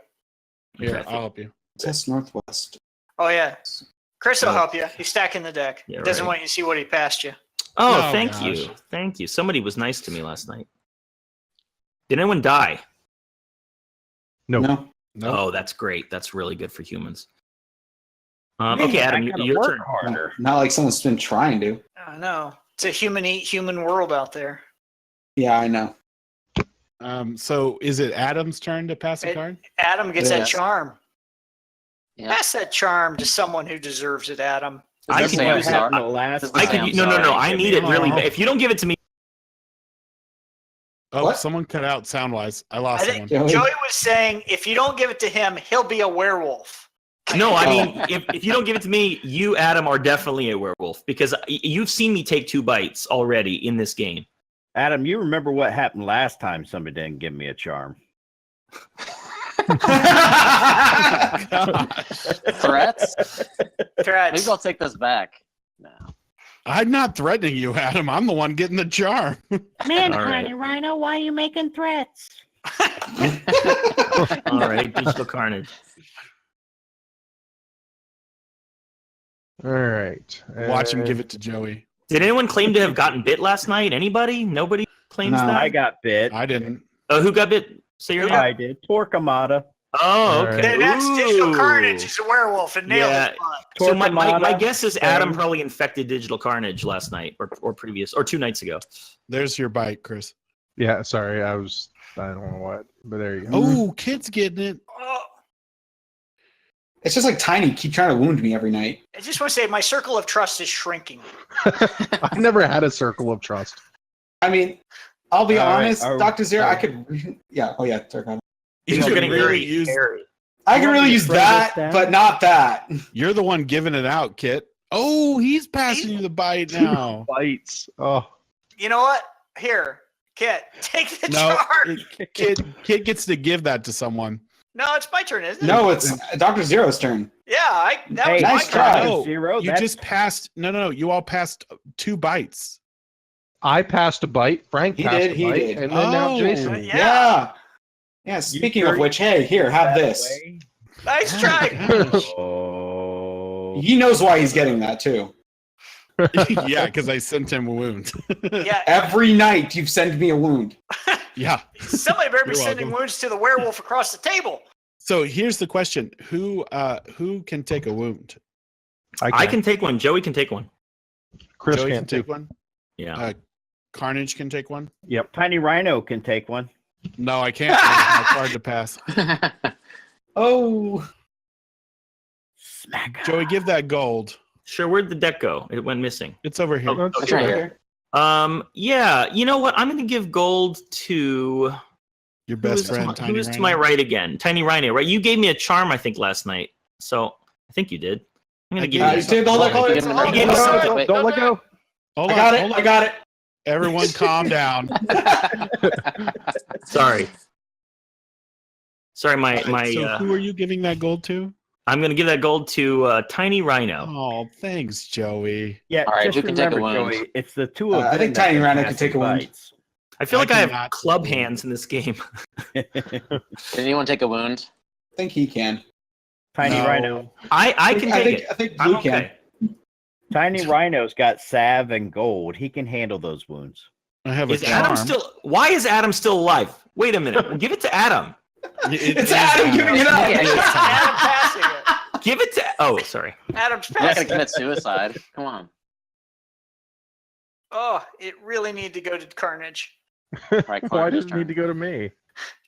Here, Okay. I'll help you. Just northwest. Oh yeah. Chris will Oh. help you. He's stacking the deck. Yeah, He doesn't right. want you to see what he passed you. Oh, Oh, thank gosh. you. Thank you. Somebody was nice to me last night. Did anyone die? Nope. No. No. Oh, that's great. That's really good for humans. Man, Okay, I Adam, gotta your work turn. harder. Not like someone's been trying to. I know. It's a human eat human world out there. Yeah, I know. So is it Adam's turn to pass a It- card? Adam gets Yeah. that charm. Yeah. Pass that charm to someone who deserves it, Adam. I This is can the use same it. start. The last This is the I same could. No. start. I need it really. Oh. bad. If you don't give it to me, Oh, What? someone cut out sound wise. I I lost think someone. Joey was saying if you don't give it to him, he'll be a werewolf. no. I Oh. mean, if you don't give it to me, you, Adam, are definitely a werewolf because you've seen me take 2 bites already in this game. Adam, you remember what happened last time somebody didn't give me a charm? Threats? Threats. Maybe I'll take this back. No. I'm not threatening you, Adam. I'm the one getting the charm. Man, All right. Tiny Rhino, why are you making threats? All right, digital carnage. All right. Watch him give it to Joey. Did anyone claim to have gotten bit last night? Anybody? Nobody claims No, that. I got bit. I didn't. Who got bit? Say your name. I did. Torquemada. Oh, All okay. right. Then that's Digital Ooh. Carnage. He's a werewolf and nailed Yeah. his butt. So my Torquemada. guess is Adam Same. probably infected Digital Carnage last night or previous or 2 nights ago. There's your bite, Chris. Yeah, sorry. I don't know what, but there you go. Oh, kid's getting it. Oh, It's just like Tiny keep trying to wound me every night. I just want to say my circle of trust is shrinking. I've never had a circle of trust. I mean, I'll be All right, honest, are- Dr. Zero, are- I could. Yeah. Oh yeah, Turkon. You Things are could getting really very use. hairy. I You can want really me to use slow this that, down? but not that. You're the one giving it out, Kit. Oh, he's passing you the bite now. Bites. Oh, You know what? Here, Kit, take the No, charge. Kit gets to give that to someone. No, it's my turn, isn't it? No, it's Dr. Zero's turn. Yeah, that Hey, was nice my try. turn. No, Zero. You just passed. No. You all passed 2 bites. I passed a bite. Frank He passed did, a he bite, did. and then now Oh. Jason. Yeah. Yeah. Yeah. Speaking of which, hey, here, have this. Nice try. Oh. He knows why he's getting that too. Yeah, because I sent him a wound. Yeah, Every night you've sent me a wound. Yeah. somebody better be You're sending welcome. wounds to the werewolf across the table. So here's the question: Who can take a wound? I can take one. Joey can take one. Chris Joey can't can too. take one. Yeah. Carnage can take one. Yep. Tiny Rhino can take one. No, I can't. It's hard to pass. Oh. Smack. Joey, give that gold. Sure. Where'd the deck go? It went missing. It's over here. Oh, It's right here. Yeah. You know what? I'm going to give gold to Your who best is friend, to, Tiny who is to Rhino. my right again? Tiny Rhino, right? You gave me a charm, I think, last night. So I think you did. I'm going to give I you. gave Dude, you hold on, hold on. Give him hold on. the gave me number. something. Wait, Don't let go. Hold I on, got it. hold on. I got it. Everyone, calm down. Sorry. Sorry, my So who are you giving that gold to? I'm going to give that gold to Tiny Rhino. Oh, thanks, Joey. Yeah, All right, just who can take a remember, wound? Joey, it's the two of I them think that Tiny Rhino can pass take the a wound. bites. I feel I like I have cannot club take a wound. hands in this game. Did anyone take a wound? I think he can. Tiny No. Rhino. I can take it. I think I'm Blue can. okay. Tiny Rhino's got salve and gold. He can handle those wounds. I have a Is Adam charm. still? Why is Adam still alive? Wait a minute. Well, give it to Adam. It's Adam giving it up. Adam passing it. Give it to. Oh, sorry. Adam's You're not passing gonna it. commit suicide. Come on. Oh, it really need to go to Carnage Right, Why Carnage's does it need to go to me?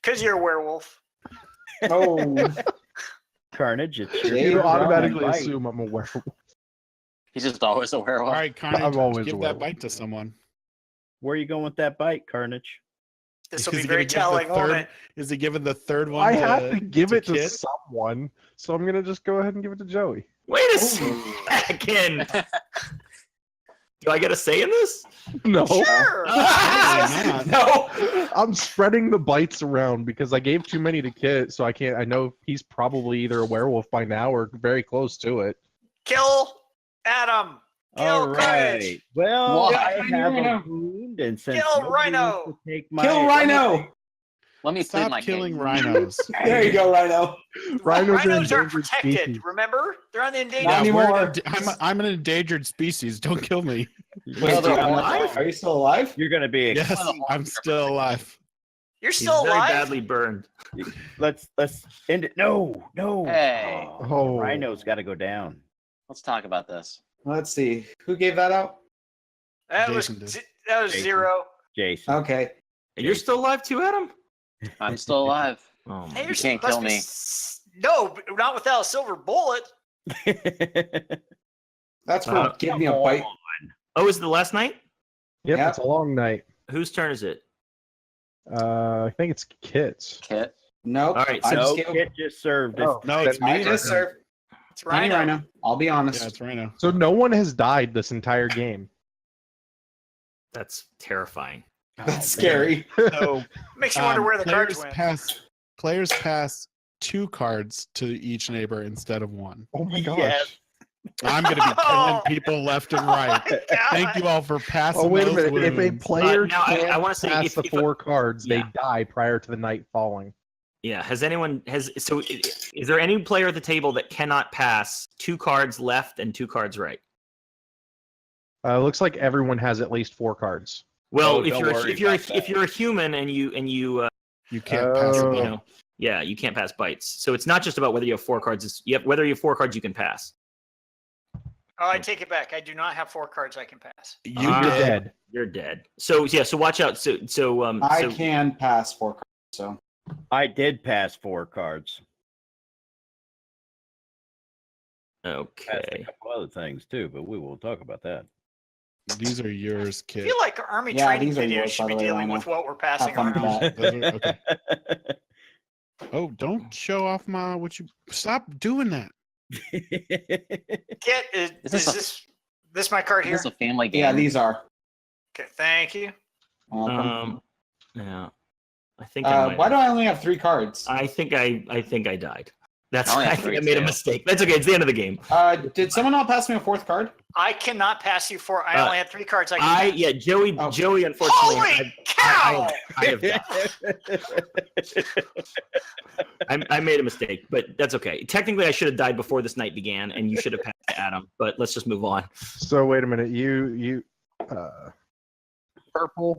because you're a werewolf. Oh. Carnage, it's Yeah, your You you're turn. automatically Bite. assume I'm a werewolf. He's just always a All werewolf. right, Carnage, I'm always give a that werewolf. bite to someone. Where are you going with that bite, Carnage? This will Is be he very gonna give the telling, won't third- it? Is he giving the third one? I have to give it to Kit? someone, so I'm gonna just go ahead and give it to Joey. Wait a second. Do I get a say in this? No, Sure. Not. No. I'm spreading the bites around because I gave too many to Kit, so I can't. I know he's probably either a werewolf by now or very close to it. Kill Adam. Kill All Carnage. right. Well, Why? I have Rhino. a wound, and since Kill nobody Rhino. wants to take my, Kill Rhino. Let me plead Stop my killing case. rhinos. There you go, Rhino. Rhinos are Rhinos aren't endangered protected. species. Remember, they're on the endangered. Not Yeah, anymore. I'm an endangered species. Don't kill me. Wait, Well, they're are alive. you still alive? You're going to be. Yes, I'm still alive. You're He's still very alive. badly burned. Let's end it. No. Hey. Oh. Rhino's got to go down. Let's talk about this. Let's see. Who gave that out? That was Jason did. that was Jason. zero. Jason. Okay. You're still alive too, Adam? I'm still alive. Oh, Hey, my you're You can't must kill be me. No, but not without a silver bullet. That's for Uh, giving me a bite. Oh, is it the last night? Yep, Yeah. it's a long night. Whose turn is it? I think it's Kit's. Kit. Nope. All right, I so just No, gave Kit just served. Oh, No, it's me. I just served It's Tiny Rhino. Rhino. I'll be honest. Yeah, it's Rhino. So no one has died this entire game. That's terrifying. That's scary. So Makes you wonder where the cards went. Players pass 2 cards to each neighbor instead of 1. Oh my gosh. Yes. I'm going to be killing people left and right. Oh my God. Thank you all for passing. Oh wait a those minute! If a wounds. player now I can't wanna say pass if- the if- 4 cards, yeah. they die prior to the night falling. Yeah. Has anyone so? Is there any player at the table that cannot pass 2 cards left and 2 cards right? Looks like everyone has at least 4 cards. Well, Oh, if don't you're worry if you're about if that. you're a human and you You can't pass Oh. them you all. know, yeah, you can't pass bites. So it's not just about whether you have 4 cards. It's whether you have 4 cards you can pass. Oh, I take it back. I do not have 4 cards I can pass. You Ah. You're did. dead. You're dead. So yeah. So watch out. So I can pass 4 cards. So I did pass 4 cards. Passed a Okay. couple other things too, but we won't talk about that. These are yours, I Kit. feel like Army Yeah, training these are videos yours, should by be the way, dealing Rhino. with what we're passing fun with around. that. Those are, okay. Oh, don't show off my what you. Stop doing that. Kit, is this my card Is here? this a family game? Yeah, these are. Okay, thank you. Welcome. Yeah. I think I might Why have- do I only have 3 cards? I think I died. That's I only I have think I three, made a too. mistake. That's okay. It's the end of the game. Did someone not pass me a 4th card? I cannot pass you 4. I only had 3 cards. I can pass. Yeah, Joey. Oh. Joey, unfortunately, Holy cow! I have died. I made a mistake, but that's okay. Technically, I should have died before this night began, and you should have passed to Adam. But let's just move on. So wait a minute. You purple.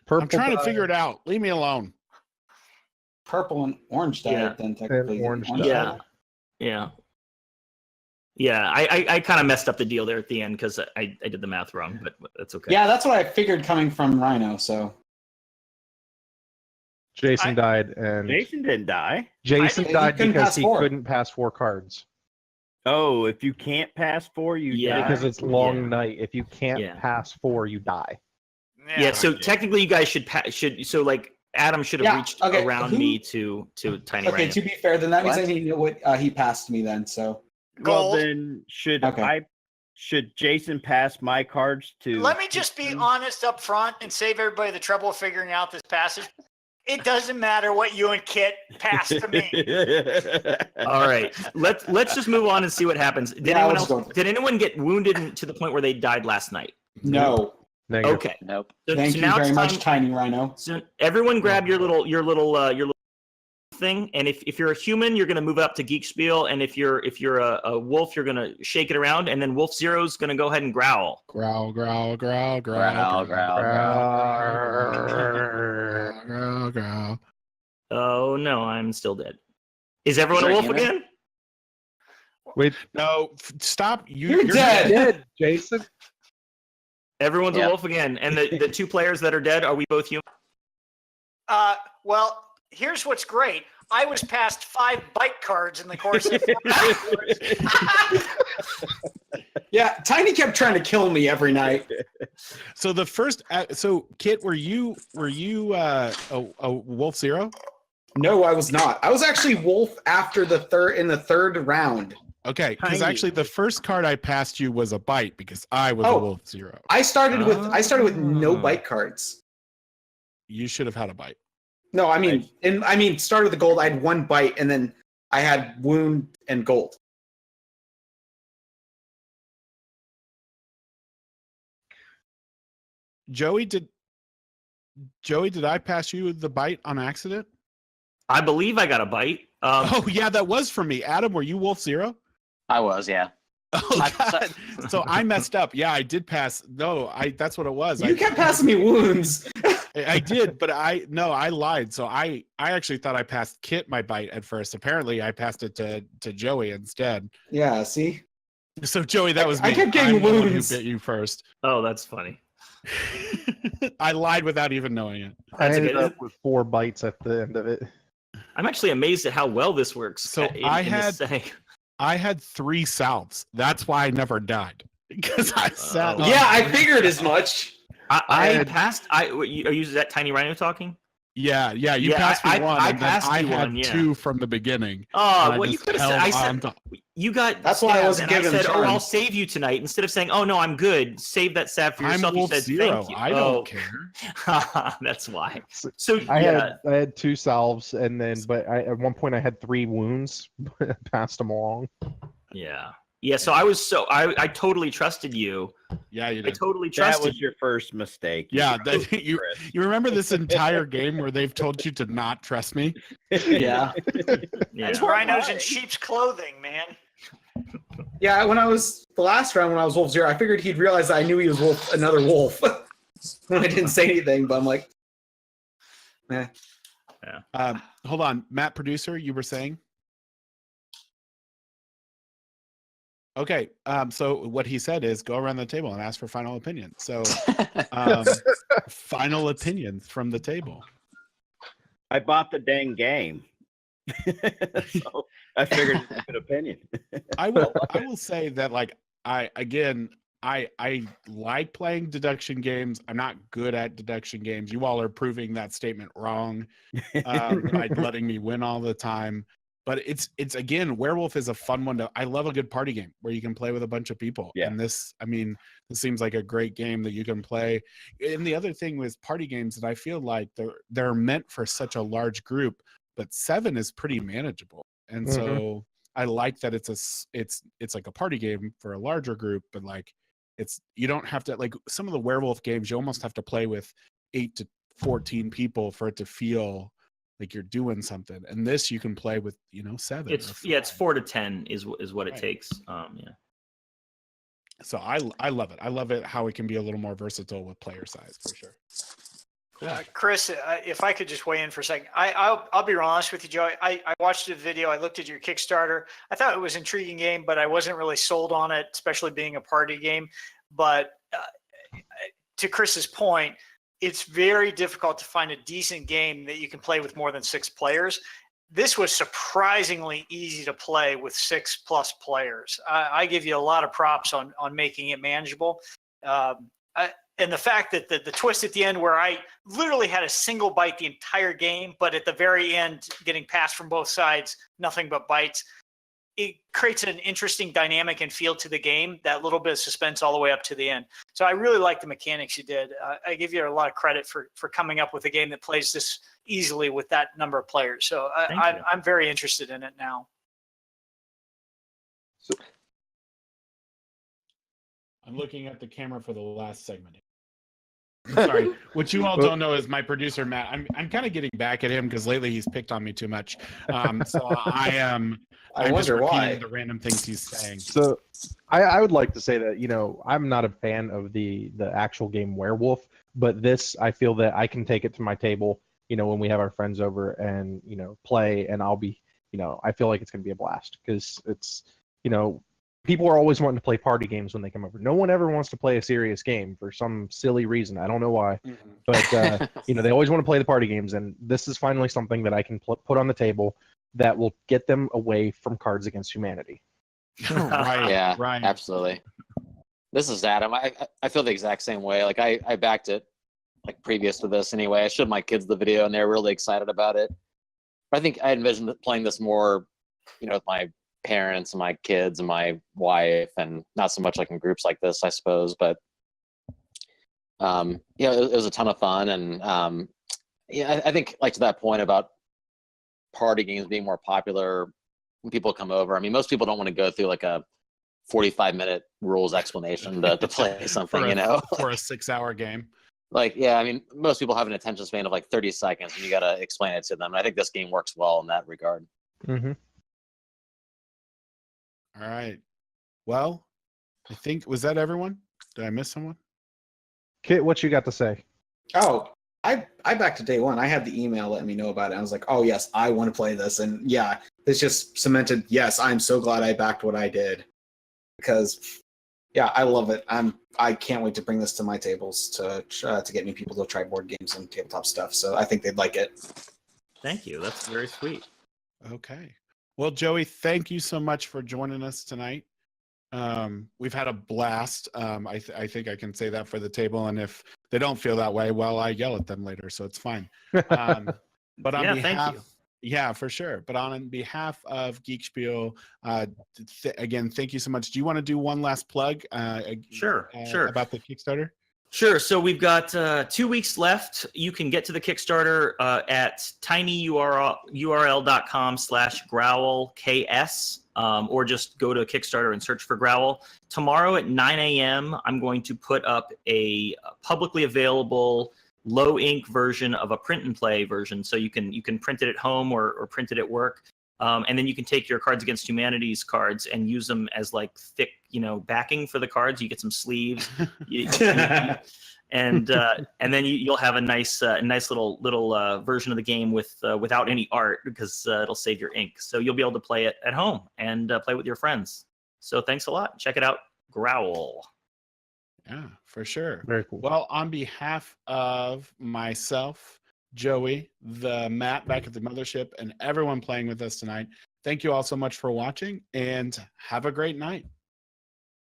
I'm trying to figure it out. Leave me alone. Purple and orange died, Yeah. then technically. orange died. Yeah. Yeah. I kind of messed up the deal there at the end because I did the math wrong, but that's okay. Yeah, that's what I figured coming from Rhino, so. Jason died, and Jason didn't die. Jason He died couldn't because pass he 4. couldn't pass 4 cards. Oh, if you can't pass 4, you Yeah. die. Because it's long Yeah. night. If you can't Yeah. pass 4, you die. Yeah. So technically, you guys so like Adam should have Yeah, reached okay, around who- me to Tiny Okay, Rhino. to be fair, then that means What? I need to know what he passed me then, so. Well, Gold. then should Okay. should Jason pass my cards to? Let me just be honest up front and save everybody the trouble of figuring out this passage. It doesn't matter what you and Kit pass to me. All right, let's just move on and see what happens. Did Yeah, anyone let's else? go. Did anyone get wounded to the point where they died last night? No. Negative. Okay. Nope. So, Thank so you now very it's much, time. Tiny Rhino. So everyone, grab your little thing, and if you're a human, you're gonna move up to Geek Spiel, and if you're a wolf, you're gonna shake it around, and then Wolf Zero's gonna go ahead and growl. Growl, growl, growl, Growl, growl, growl, growl, growl. Oh no, I'm still dead. Is everyone a Is there wolf a human? again? Wait, No, stop. You're You're dead. dead, Jason. Everyone's Yep. a wolf again, and the 2 players that are dead, are we both human? Well, here's what's great. I was passed 5 bite cards in the course of. Yeah, Tiny kept trying to kill me every night. So the first, so Kit, were you a Wolf Zero? No, I was not. I was actually Wolf after the third round. Okay, because Tiny. actually the first card I passed you was a bite because I was a Oh. Wolf Zero. I started with no Oh. bite cards. You should have had a bite. No, I mean started with the gold. I had 1 bite, and then I had wound and gold. Joey, did I pass you the bite on accident? I believe I got a bite. Oh yeah, that was for me. Adam, were you Wolf Zero? I was, yeah. Oh God. So I messed up. Yeah, I did pass. No, that's what it was. You kept passing me wounds. I did, but I lied. So I actually thought I passed Kit my bite at first. Apparently, I passed it to Joey instead. Yeah, see? So Joey, that was me. I kept getting I'm the one who wounds. bit you first. Oh, that's funny. I lied without even knowing it. I That's ended okay. up with 4 bites at the end of it. I'm actually amazed at how well this works. So in I this had- setting. I had 3 salves. That's why I never died because I sat. Oh. on Yeah, I 3 figured as much. I had- passed. Are you that Tiny Rhino talking? Yeah, you Yeah, passed me I- one, I and then passed I you had one, yeah. 2 from the beginning. Oh, and I well, you just could have said. held I on said to- you got. That's why I stabbed, wasn't and giving I said, "Oh, I'll turns. save you tonight." Instead of saying, "Oh no, I'm good. Save that stab for I'm yourself." Wolf you said, Zero. "Thank you." I don't care. That's why. So So I yeah, had 2 salves, and then at one point I had 3 wounds. Passed them along. yeah. So I totally trusted you. Yeah, you I did. totally That trusted was your first mistake. Yeah, wrote that, you Chris. you remember this entire game where they've told you to not trust me? Yeah. Yeah. That's rhinos in sheep's clothing, man. Yeah, when I was the last round when I was Wolf Zero, I figured he'd realize that I knew he was another wolf. When I didn't say anything, but I'm like, eh. Hold on, Matt, producer, you were saying? Okay, so what he said is go around the table and ask for final opinions. So, final opinions from the table. I bought the dang game. So, I figured it's a good opinion. I will say that like I like playing deduction games. I'm not good at deduction games. You all are proving that statement wrong by letting me win all the time. But it's again, Werewolf is a fun one I love a good party game where you can play with a bunch of people. Yeah. And this seems like a great game that you can play. And the other thing with party games that I feel like they're meant for such a large group, but 7 is pretty manageable. And so I like that it's like a party game for a larger group, but like you don't have to, like some of the Werewolf games, you almost have to play with 8 to 14 people for it to feel like you're doing something. And this you can play with 7. It's 4 to 10 is what it takes. So I love it. I love it how it can be a little more versatile with player size for sure. Chris, if I could just weigh in for a second, I'll be honest with you, Joey. I watched the video. I looked at your Kickstarter. I thought it was an intriguing game, but I wasn't really sold on it, especially being a party game. But to Chris's point, it's very difficult to find a decent game that you can play with more than 6 players. This was surprisingly easy to play with 6+ players. I give you a lot of props on making it manageable. And the fact that the twist at the end where I literally had a single bite the entire game, but at the very end, getting passed from both sides, nothing but bites, it creates an interesting dynamic and feel to the game, that little bit of suspense all the way up to the end. So I really like the mechanics you did. I give you a lot of credit for coming up with a game that plays this easily with that number of players. So I'm very interested in it now. So, I'm looking at the camera for the last segment. Sorry, what you all don't know is my producer Matt. I'm kind of getting back at him because lately he's picked on me too much. So I'm just repeating the random things he's saying. So I would like to say that I'm not a fan of the actual game Werewolf, but this I feel that I can take it to my table. When we have our friends over and play, and I'll be I feel like it's gonna be a blast because it's people are always wanting to play party games when they come over. No one ever wants to play a serious game for some silly reason. I don't know why, but they always want to play the party games, and this is finally something that I can put on the table that will get them away from Cards Against Humanity. Right. Yeah. Right. Absolutely. This is Adam. I feel the exact same way. Like I backed it like previous to this anyway. I showed my kids the video and they were really excited about it. But I think I envisioned playing this more, with my parents and my kids and my wife, and not so much like in groups like this, I suppose. But it was a ton of fun. And I think like to that point about party games being more popular when people come over. I mean, most people don't want to go through like a 45-minute rules explanation to play something, for a 6-hour game. Like, yeah, I mean, most people have an attention span of like 30 seconds and you got to explain it to them. And I think this game works well in that regard. Mm-hmm. All right. Well, I think, was that everyone? Did I miss someone? Kit, what you got to say? Oh, I backed to day one. I had the email letting me know about it. I was like, oh yes, I want to play this. And yeah, this just cemented, yes, I'm so glad I backed what I did. Because yeah, I love it. I can't wait to bring this to my tables to get me people to try board games and tabletop stuff. So I think they'd like it. Thank you. That's very sweet. Okay. Well, Joey, thank you so much for joining us tonight. We've had a blast. I think I can say that for the table. And if they don't feel that way, well, I yell at them later, so it's fine. But on behalf, thank you. Yeah, for sure. But on behalf of Geekspiel, again, thank you so much. Do you want to do one last plug? Sure. About the Kickstarter? Sure. So we've got 2 weeks left. You can get to the Kickstarter at tinyurl.com/growlks, or just go to Kickstarter and search for GROWL. Tomorrow at 9 a.m., I'm going to put up a publicly available low ink version of a print and play version. So you can print it at home or print it at work. And then you can take your Cards Against Humanity's cards and use them as like thick, backing for the cards. You get some sleeves, and then you'll have a nice little version of the game without any art, because it'll save your ink. So you'll be able to play it at home and play with your friends. So thanks a lot. Check it out. GROWL. Yeah, for sure. Very cool. Well, on behalf of myself, Joey, the Matt back at the mothership, and everyone playing with us tonight, thank you all so much for watching, and have a great night.